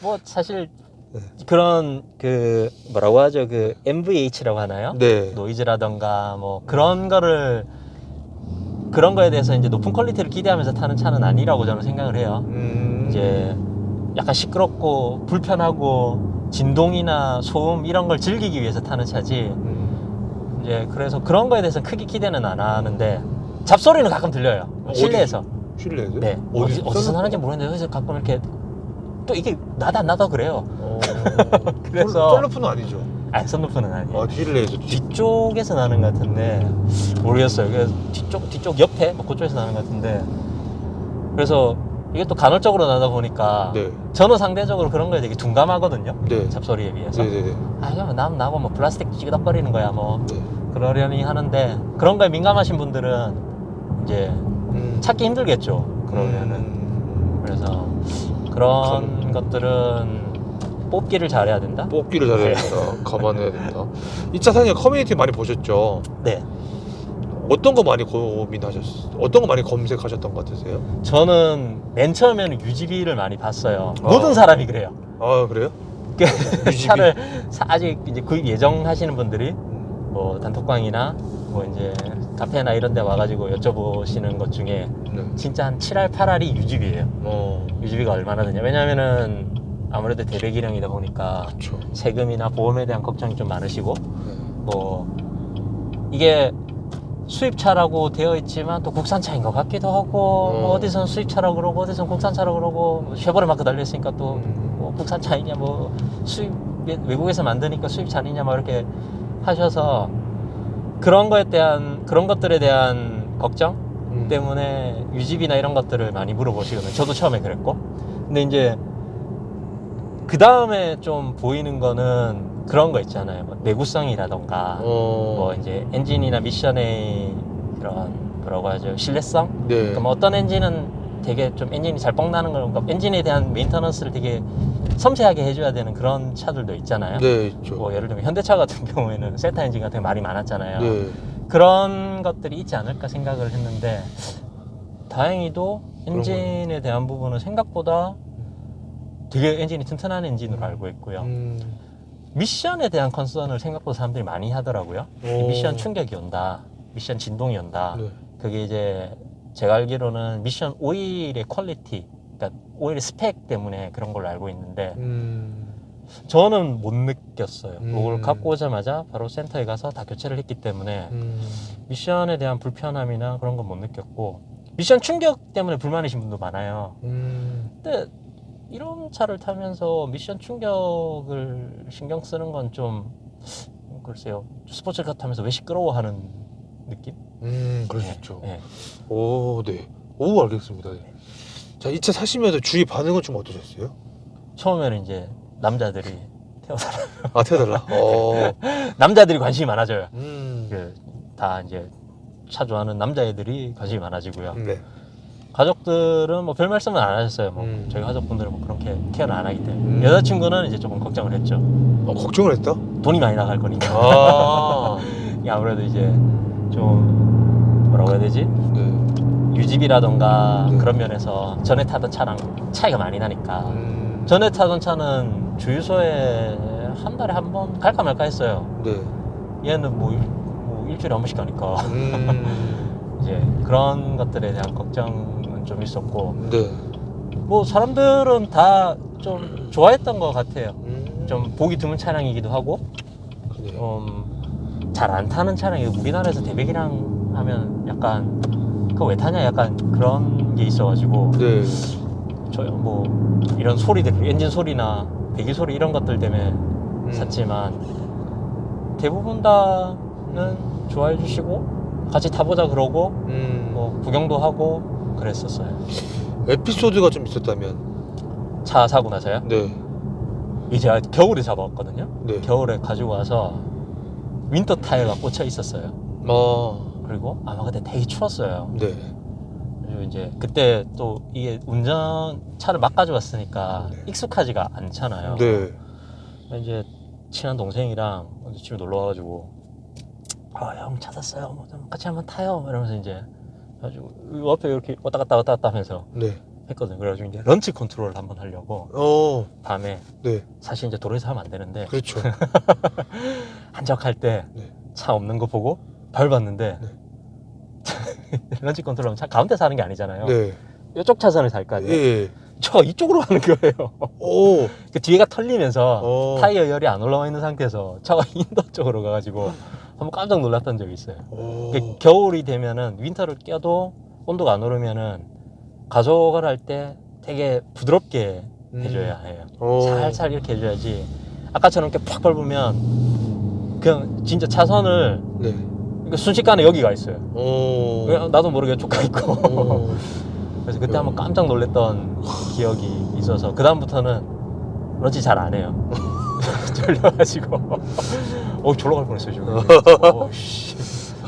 뭐 사실 네. 그런 그 뭐라고 하죠? 그 MVH라고 하나요? 네. 노이즈라던가 뭐 그런 거를 그런 거에 대해서 이제 높은 퀄리티를 기대하면서 타는 차는 아니라고 저는 생각을 해요. 이제 약간 시끄럽고 불편하고 진동이나 소음 이런 걸 즐기기 위해서 타는 차지. 이제 그래서 그런 거에 대해서 크게 기대는 안 하는데 잡소리는 가끔 들려요. 실내에서. 실내에서? 네. 어디서 나는지 모르겠는데 여기서 가끔 이렇게 또 이게 나다 나다 그래요. 그래서 썰루프는 아니죠. 아니 선루프는 아니에요. 실내에서 뒤쪽에서 나는 것 같은데 모르겠어요. 그래서 뒤쪽 옆에 뭐 그쪽에서 나는 것 같은데 그래서 이게 또 간헐적으로 나다 보니까 네. 저는 상대적으로 그런 거에 되게 둔감하거든요. 네. 잡소리에 비해서. 네네네. 아 이거 나고 뭐 플라스틱 찌그덕거리는 거야 뭐 네. 그러려니 하는데 그런 거에 민감하신 분들은 이제 찾기 힘들겠죠. 그러면은 그래서 그런 것들은 뽑기를 잘해야 된다. 뽑기를 잘해야 된다. 감안해야 된다. 이 차 사장님 커뮤니티 많이 보셨죠? 네. 어떤 거 많이 고민하셨어요? 어떤 거 많이 검색하셨던 것 같으세요? 저는 맨 처음에는 UGV를 많이 봤어요. 아. 모든 사람이 그래요. 아, 그래요? 그 UGV? 차를 아직 이제 구입 예정하시는 분들이 뭐 단톡방이나 뭐 이제 카페나 이런 데 와가지고 여쭤보시는 것 중에 네. 진짜 한 7할, 8할이 UGV예요. UGV가 얼마나 드냐. 왜냐면은 아무래도 대배기량이다 보니까 그렇죠. 세금이나 보험에 대한 걱정이 좀 많으시고 네. 뭐 이게 수입차라고 되어 있지만 또 국산차인 것 같기도 하고 뭐 어디선 수입차라고 그러고 어디선 국산차라고 그러고 뭐 쉐보레 마크 달려있으니까 또 뭐 국산차이냐 뭐 수입 외국에서 만드니까 수입차 아니냐 뭐 이렇게 하셔서 그런 것들에 대한 걱정 때문에 UGV나 이런 것들을 많이 물어보시거든요. 저도 처음에 그랬고 근데 이제 그 다음에 좀 보이는 거는 그런 거 있잖아요. 뭐 내구성이라던가 뭐 이제 엔진이나 미션의 그런 뭐라고 하죠? 신뢰성? 네. 그러니까 뭐 어떤 엔진은 되게 좀 엔진이 잘 뻥나는 거, 그러니까 엔진에 대한 메인터넌스를 되게 섬세하게 해줘야 되는 그런 차들도 있잖아요. 네, 있죠. 뭐 예를 들면 현대차 같은 경우에는 셀타 엔진 같은 게 말이 많았잖아요. 네. 그런 것들이 있지 않을까 생각을 했는데 다행히도 엔진에 대한 부분은 생각보다 되게 엔진이 튼튼한 엔진으로 알고 있고요. 미션에 대한 컨선을 생각보다 사람들이 많이 하더라고요. 미션 충격이 온다, 미션 진동이 온다. 네. 그게 이제 제가 알기로는 미션 오일의 퀄리티, 그러니까 오일의 스펙 때문에 그런 걸로 알고 있는데 저는 못 느꼈어요. 그걸 갖고 오자마자 바로 센터에 가서 다 교체를 했기 때문에 미션에 대한 불편함이나 그런 건 못 느꼈고 미션 충격 때문에 불만이신 분도 많아요. 근데 이런 차를 타면서 미션 충격을 신경 쓰는 건 좀 글쎄요, 스포츠카 타면서 왜 시끄러워하는 느낌? 그럴 수 있죠. 네. 오, 네. 오, 알겠습니다. 네. 자, 이 차 사시면서 주위 반응은 좀 어떠셨어요? 처음에는 이제 남자들이 태워달라. 아, 태워달라? 남자들이 관심이 많아져요. 네. 다 이제 차 좋아하는 남자애들이 관심이 많아지고요. 네. 가족들은 뭐 별 말씀은 안 하셨어요. 뭐 저희 가족분들은 뭐 그렇게 케어를 안 하기 때문에 여자친구는 이제 조금 걱정을 했죠. 걱정을 했다? 돈이 많이 나갈 거니까. 아. 아무래도 이제 좀 뭐라고 해야 되지? 네. 유지비라던가 네. 그런 면에서 전에 타던 차랑 차이가 많이 나니까 전에 타던 차는 주유소에 한 달에 한 번 갈까 말까 했어요. 네. 얘는 뭐 일주일에 한 번씩 가니까 이제 그런 것들에 대한 걱정은 좀 있었고 네. 뭐 사람들은 다 좀 좋아했던 것 같아요. 좀 보기 드문 차량이기도 하고 잘 안 타는 차량이 우리나라에서 대배기량 하면 약간 그거 왜 타냐 약간 그런 게 있어가지고 네. 저 뭐 이런 소리들 엔진 소리나 배기 소리 이런 것들 때문에 샀지만 대부분 다는 좋아해 주시고 같이 타보자 그러고 뭐 구경도 하고 그랬었어요. 에피소드가 좀 있었다면? 차 사고 나서요? 네. 이제 겨울에 잡아왔거든요. 네. 겨울에 가지고 와서 윈터 타이어가 꽂혀 있었어요. 그리고 아마 그때 되게 추웠어요. 네. 그리고 이제 그때 또 이게 차를 막 가져왔으니까 네. 익숙하지가 않잖아요. 네. 이제 친한 동생이랑 집에 놀러 와가지고 형 찾았어요. 뭐 좀 같이 한번 타요. 이러면서 이제 가지고 옆에 이렇게 왔다 갔다 하면서 네. 했거든요. 그래가지고 이제 런치 컨트롤을 한번 하려고 밤에 네. 사실 이제 도로에서 하면 안 되는데 그렇죠. 한적할 때 차 네. 없는 거 보고 밟았는데 런치 컨트롤은 차 가운데서 하는 게 아니잖아요. 네. 이쪽 차선을 살 거 아니에요. 예. 차가 이쪽으로 가는 거예요. 오. 그 뒤에가 털리면서 타이어 열이 안 올라와 있는 상태에서 차가 인도 쪽으로 가가지고 한번 깜짝 놀랐던 적이 있어요. 그러니까 겨울이 되면은 윈터를 껴도 온도가 안 오르면은 가속을 할 때 되게 부드럽게 해줘야 해요. 살살 이렇게 해줘야지. 아까처럼 이렇게 팍 밟으면 그냥 진짜 차선을 네. 그러니까 순식간에 여기가 있어요. 그냥 나도 모르게 촉가 있고. 그래서 그때 한번 깜짝 놀랐던 기억이 있어서 그 다음부터는 런치 잘 안 해요. 졸려가지고 졸러 갈 뻔했어요 지금.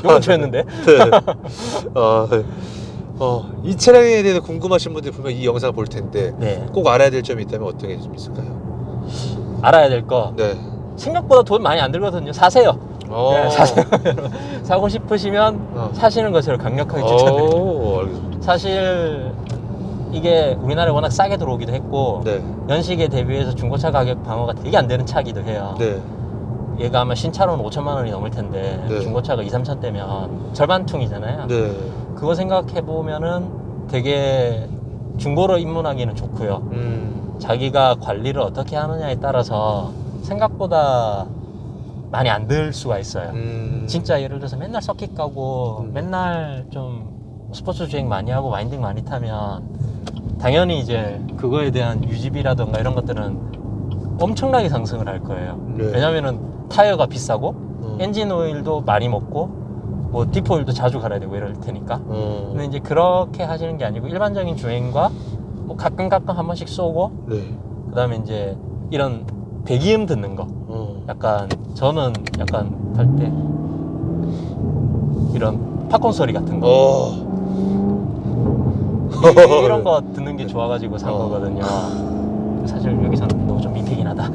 욕은 쳐였는데. 네. 이 차량에 대해 궁금하신 분들 분명 이 영상을 볼 텐데 네. 꼭 알아야 될 점이 있다면 어떤 게 좀 있을까요? 알아야 될 거. 네. 생각보다 돈 많이 안 들거든요. 사세요. 네, 사세요. 사고 싶으시면 사시는 것을 강력하게 추천드립니다. 알겠습니다. 사실 이게 우리나라에 워낙 싸게 들어오기도 했고 네. 연식에 대비해서 중고차 가격 방어가 되게 안 되는 차기도 해요. 네. 얘가 아마 신차로는 5천만 원이 넘을 텐데 네. 중고차가 2, 3천 대면 절반퉁이잖아요. 네. 그거 생각해 보면은 되게 중고로 입문하기는 좋고요. 자기가 관리를 어떻게 하느냐에 따라서 생각보다 많이 안 들 수가 있어요. 진짜 예를 들어서 맨날 서킷 가고 맨날 좀 스포츠 주행 많이 하고 와인딩 많이 타면 당연히 이제 그거에 대한 유지비라든가 이런 것들은 엄청나게 상승을 할 거예요. 네. 왜냐면은 타이어가 비싸고 엔진 오일도 많이 먹고 뭐 디포 오일도 자주 갈아야 되고 이럴 테니까. 근데 이제 그렇게 하시는 게 아니고 일반적인 주행과 뭐 가끔 한 번씩 쏘고 네. 그다음에 이제 이런 배기음 듣는 거. 약간 저는 약간 탈 때 이런 팝콘 소리 같은 거 이런 거 듣는 게 좋아가지고 산 거거든요. 사실 여기서는 너무 좀 민폐긴 하다.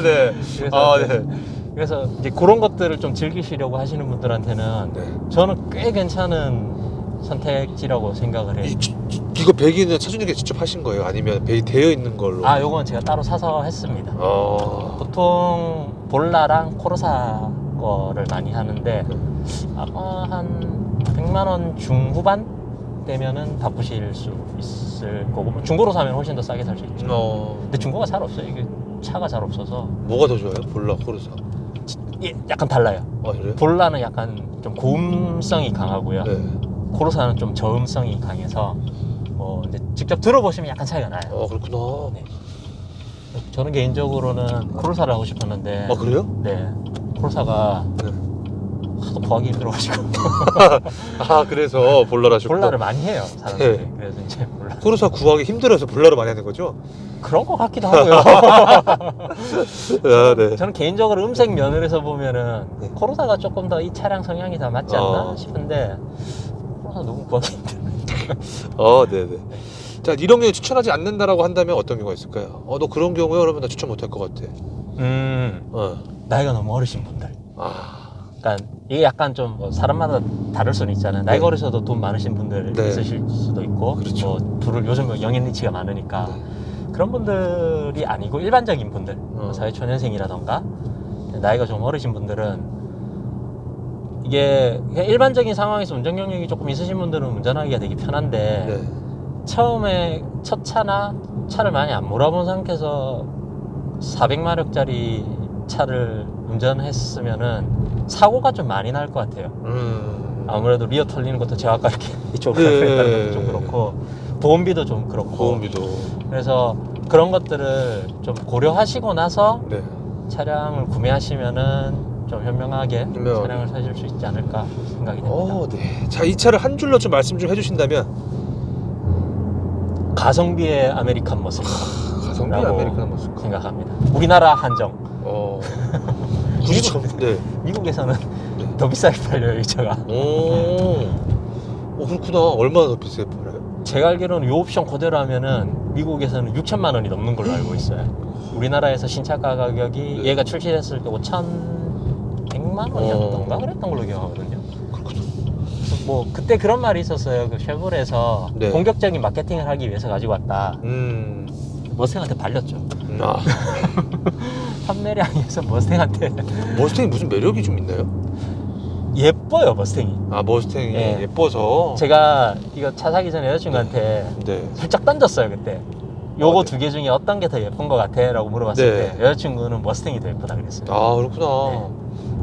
네. 그래서, 그래서 이제 그런 것들을 좀 즐기시려고 하시는 분들한테는 저는 꽤 괜찮은 선택지라고 생각을 해요. 이거 배기는 차주님께 직접 하신 거예요? 아니면 배기 되어 있는 걸로? 요건 제가 따로 사서 했습니다. 보통 볼라랑 코르사 거를 많이 하는데 아마 한 100만 원 중후반 되면은 바꾸실 수 있을 거고 중고로 사면 훨씬 더 싸게 살 수 있죠. 근데 중고가 잘 없어요. 이게 차가 잘 없어서. 뭐가 더 좋아요? 볼라, 코르사? 약간 달라요. 그래요? 볼라는 약간 좀 고음성이 강하고요. 네. 코르사는 좀 저음성이 강해서 뭐 이제 직접 들어보시면 약간 차이가 나요. 그렇구나. 네. 저는 개인적으로는 코르사를 하고 싶었는데. 그래요? 네. 코르사가 하도 구하기 힘들어가지고. 그래서 볼라를 하셨고. 볼라를 많이 해요, 사람들이. 네. 그래서 이제 볼라. 코르사 구하기 힘들어서 볼라를 많이 하는 거죠? 그런 것 같기도 하고요. 네. 저는 개인적으로 음색 면에서 보면은 코르사가 조금 더 이 차량 성향이 다 맞지 않나 싶은데 코르사 너무 구하기 힘들어요. 네네. 자, 이런 경우에 추천하지 않는다라고 한다면 어떤 경우가 있을까요? 너 그런 경우에 그러면 나 추천 못할 것 같아. 나이가 너무 어리신 분들. 그러니까 이게 약간 좀 사람마다 다를 수는 있잖아요. 나이가 어리셔도 돈 많으신 분들 있으실 수도 있고, 그렇죠. 요즘 영앤 리치가 많으니까 그런 분들이 아니고 일반적인 분들, 사회초년생이라던가 나이가 좀 어리신 분들은 이게 그냥 일반적인 상황에서 운전 경력이 조금 있으신 분들은 운전하기가 되게 편한데 처음에 첫 차나 차를 많이 안 몰아본 상태에서 400마력짜리 차를 운전했으면은 사고가 좀 많이 날 것 같아요. 아무래도 리어 털리는 것도 제가 아까 이렇게 이쪽으로 했다는 것도 좀 그렇고 보험비도 좀 그렇고 보험비도. 그래서 그런 것들을 좀 고려하시고 나서 차량을 구매하시면은 좀 현명하게 현명하게. 차량을 사실 수 있지 않을까 생각이 됩니다. 네. 자, 이 차를 한 줄로 좀 말씀 좀 해주신다면. 가성비의 아메리칸 머슬 가성비 라고 아메리카노 머슬. 생각합니다. 우리나라 한정. 굳이 네. 미국에서는 네. 더 비싸게 팔려요, 이 차가. 그렇구나. 얼마나 더 비싸게 팔아요? 제가 알기로는 이 옵션 그대로 하면은 미국에서는 6천만 원이 넘는 걸로 알고 있어요. 우리나라에서 신차가 가격이 네. 얘가 출시됐을 때 5,100만 원이었던가 그랬던 걸로 기억하거든요. 그렇구나. 뭐 그때 그런 말이 있었어요. 그 쉐보레에서 네. 공격적인 마케팅을 하기 위해서 가지고 왔다. 머스탱한테 발렸죠. 판매량에서 머스탱한테 머스탱이 무슨 매력이 좀 있나요? 예뻐요, 머스탱이. 머스탱이 네. 예뻐서. 제가 이거 차 사기 전에 여자친구한테 네. 살짝 던졌어요, 그때. 요거 네. 두 개 중에 어떤 게 더 예쁜 것 같아? 라고 물어봤을 네. 때 여자친구는 머스탱이 더 예쁘다 그랬어요. 그렇구나. 네.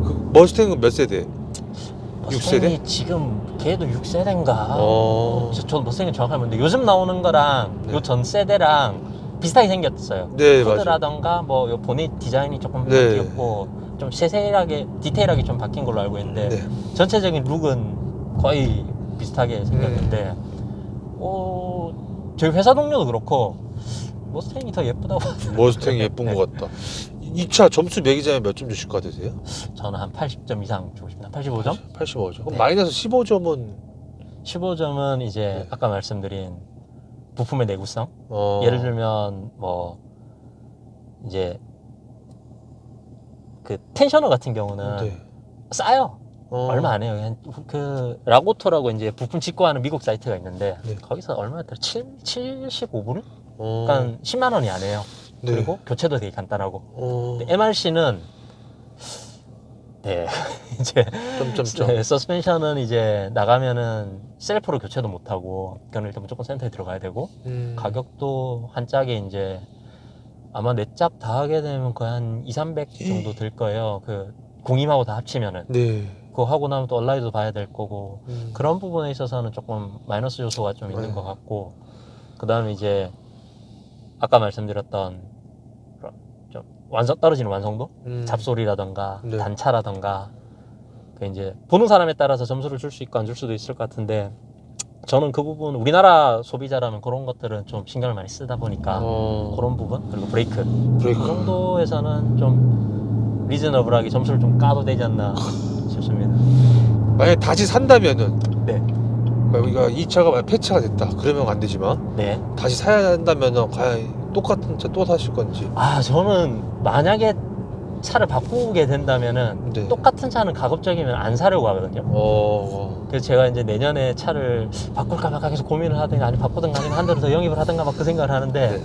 그 머스탱은 몇 세대? 머스탱이 지금 걔도 6세대인가? 저도 머스탱이 정확하게 모르는데 요즘 나오는 거랑 네. 요 전 세대랑 비슷하게 생겼어요. 네, 맞아요. 코드라던가 뭐 요 보닛 디자인이 조금 네. 바뀌었고 좀 세세하게 디테일하게 좀 바뀐 걸로 알고 있는데 네. 전체적인 룩은 거의 비슷하게 생겼는데 저희 회사 동료도 그렇고 머스탱이 더 예쁘다고 하더라고요. 머스탱이 예쁜 네. 것 같다. 이 차 점수 매기자면 몇 점 주실 것 같으세요? 저는 한 80점 이상 주고 싶습니다. 85점? 85점. 그럼 네. 마이너스 15점은 15점은 이제 네. 아까 말씀드린 부품의 내구성. 어. 예를 들면 뭐 이제 그 텐셔너 같은 경우는 네. 싸요. 어. 얼마 안 해요. 그냥 그 라고토라고 이제 부품 직구하는 미국 사이트가 있는데 네. 거기서 얼마였더라? 75불? 어. 그러니까 10만 원이 안 해요. 네. 그리고 교체도 되게 간단하고. 어. MRC는 네 이제 점점점. 네, 서스펜션은 이제 나가면은 셀프로 교체도 못 하고 그건 일단 무조건 센터에 들어가야 되고 가격도 한 짝에 이제 아마 네 짝 다 하게 되면 거의 한 200, 300 정도 들 거예요. 그 공임하고 다 합치면은. 네. 그거 하고 나면 또 얼라이도 봐야 될 거고 음. 그런 부분에 있어서는 조금 마이너스 요소가 좀 있는 네. 것 같고 그 다음에 이제 아까 말씀드렸던 좀 떨어지는 완성도 잡소리라던가 네. 단차라던가 그 이제 보는 사람에 따라서 점수를 줄 수 있고 안 줄 수도 있을 것 같은데 저는 그 부분 우리나라 소비자라면 그런 것들은 좀 신경을 많이 쓰다 보니까 그런 부분 그리고 브레이크 그 정도에서는 좀 리즈너블하게 점수를 좀 까도 되지 않나 싶습니다. 만약에 다시 산다면은 네. 우리가 이 차가 만약 폐차가 됐다 그러면 안 되지만 네. 다시 사야 한다면은 과연 똑같은 차 또 사실 건지. 저는 만약에 차를 바꾸게 된다면은 네. 똑같은 차는 가급적이면 안 사려고 하거든요. 그래서 제가 이제 내년에 차를 바꿀까 말까 계속 고민을 하든가 아니 바꾸든가 아니면 한 대를 더 영입을 하든가 막 그 생각을 하는데 네.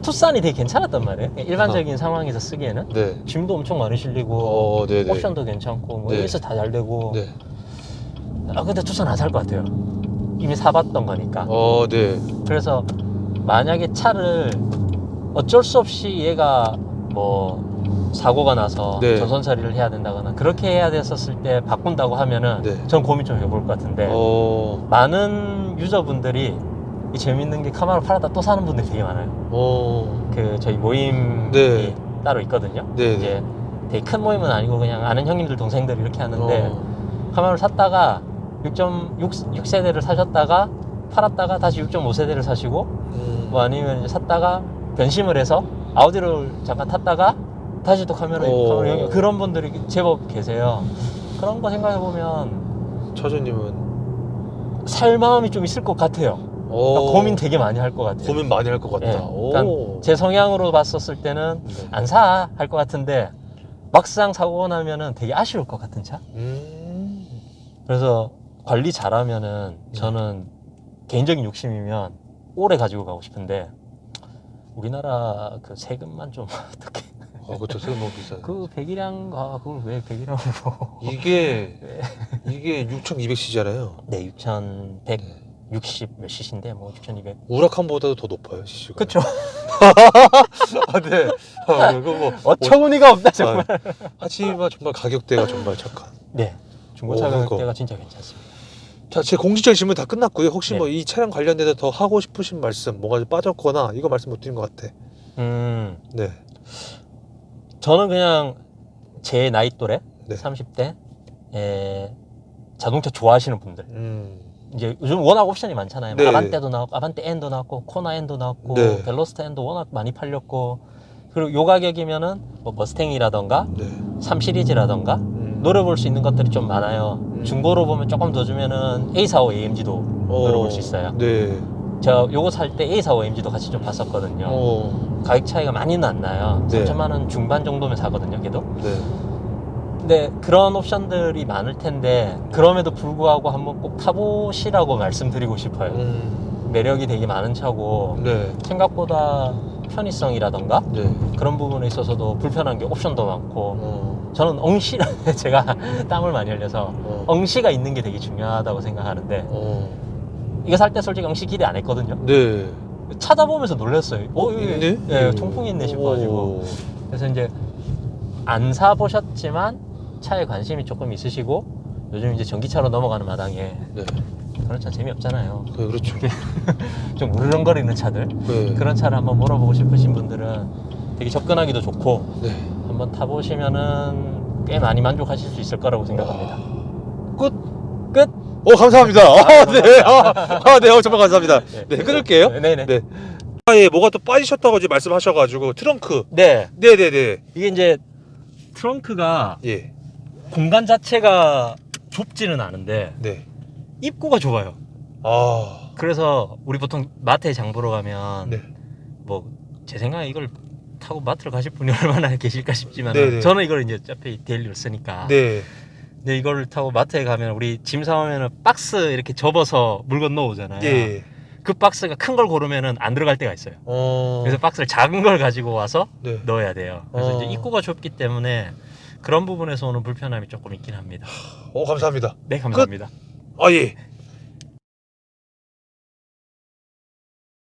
투싼이 되게 괜찮았단 말이에요. 일반적인 상황에서 쓰기에는 네. 짐도 엄청 많이 실리고 네네. 옵션도 괜찮고 뭐 네. AS 다 잘 되고 네. 근데 투싼 안 살 것 같아요. 이미 사봤던 거니까. 네. 그래서 만약에 차를 어쩔 수 없이 얘가 뭐 사고가 나서 네. 전선 처리를 해야 된다거나 그렇게 해야 됐었을 때 바꾼다고 하면은 네. 전 고민 좀 해볼 것 같은데 많은 유저분들이 이 재밌는 게 카마로 팔았다 또 사는 분들이 되게 많아요. 그 저희 모임이 네. 따로 있거든요. 네. 이제 되게 큰 모임은 아니고 그냥 아는 형님들 동생들이 이렇게 하는데 카마를 샀다가 6세대를 사셨다가 팔았다가 다시 6.5세대를 사시고 뭐 아니면 이제 샀다가 변심을 해서 아우디를 잠깐 탔다가 다시 또 카메라 영역 그런 분들이 제법 계세요. 그런 거 생각해 보면 차주님은 살 마음이 좀 있을 것 같아요. 그러니까 고민 되게 많이 할 것 같아요. 고민 많이 할 것 같다. 네. 그러니까 제 성향으로 봤었을 때는 안 사 할 것 같은데 막상 사고 나면은 되게 아쉬울 것 같은 차. 그래서 관리 잘하면은 저는 개인적인 욕심이면 오래 가지고 가고 싶은데 우리나라 그 세금만 좀 어떻게 그렇죠. 세금 너무 비싸요. 그 배기량과 그걸 왜 배기량으로 이게 6,200cc잖아요. 네 6,160 몇 cc인데 뭐 6,200 우라칸보다도 더 높아요, cc가. 그쵸. 네. 그거 뭐 어처구니가 없다 정말. 하지만 정말 가격대가 정말 착한. 네 중고차 가격대가 진짜 괜찮습니다. 자, 제 공식적인 질문 다 끝났고요. 혹시 네. 뭐 이 차량 관련돼서 더 하고 싶으신 말씀, 뭐가 좀 빠졌거나 이거 말씀 못 드린 것 같아. 네. 저는 그냥 제 나이 또래 네. 30대 자동차 좋아하시는 분들 이제 요즘 워낙 옵션이 많잖아요. 네. 아반떼도 나왔고 아반떼 N도 나왔고 코나 N도 나왔고 네. 벨로스터 N도 워낙 많이 팔렸고 그리고 요 가격이면은 뭐 머스탱이라던가 네. 3 시리즈라던가 노려볼 수 있는 것들이 좀 많아요. 중고로 보면 조금 더 주면은 A45 AMG도 노려볼 수 있어요. 네. 제가 요거 살 때 A45 AMG도 같이 좀 봤었거든요. 가격 차이가 많이는 안 나요. 네. 3천만 원 중반 정도면 사거든요, 걔도. 네. 근데 그런 옵션들이 많을 텐데 그럼에도 불구하고 한번 꼭 타보시라고 말씀드리고 싶어요. 매력이 되게 많은 차고 네. 생각보다 편의성이라던가 네. 그런 부분에 있어서도 불편한 게 옵션도 많고 저는 엉시라 제가 땀을 많이 흘려서 엉시가 있는 게 되게 중요하다고 생각하는데 이거 살 때 솔직히 엉시 기대 안 했거든요. 네. 찾아보면서 놀랐어요. 있네? 네, 통풍이 있네 싶어가지고. 그래서 이제 안 사보셨지만 차에 관심이 조금 있으시고 요즘 이제 전기차로 넘어가는 마당에 네. 그런 차 재미없잖아요. 네, 그렇죠. 좀 우르렁거리는 차들 네. 그런 차를 한번 몰아보고 싶으신 분들은 되게 접근하기도 좋고 네. 한번 타보시면은 꽤 많이 만족하실 수 있을 거라고 생각합니다. 끝. 끝! 감사합니다. 네. 네. 정말 감사합니다. 네, 끊을게요. 네네. 네. 예, 뭐가 또 빠지셨다고 이제 말씀하셔가지고 트렁크. 네. 네네네. 이게 이제 트렁크가 예. 공간 자체가 좁지는 않은데 네. 입구가 좁아요. 아. 그래서 우리 보통 마트에 장 보러 가면 네. 뭐 제 생각에 이걸 타고 마트를 가실 분이 얼마나 계실까 싶지만 네네. 저는 이걸 이제 어차피 데일리로 쓰니까 네. 근데 이걸 타고 마트에 가면 우리 짐 사오면은 박스 이렇게 접어서 물건 넣어오잖아요. 예. 그 박스가 큰 걸 고르면은 안 들어갈 때가 있어요. 그래서 박스를 작은 걸 가지고 와서 네. 넣어야 돼요. 그래서 이제 입구가 좁기 때문에 그런 부분에서 오는 불편함이 조금 있긴 합니다. 감사합니다. 네, 감사합니다. 아, 예.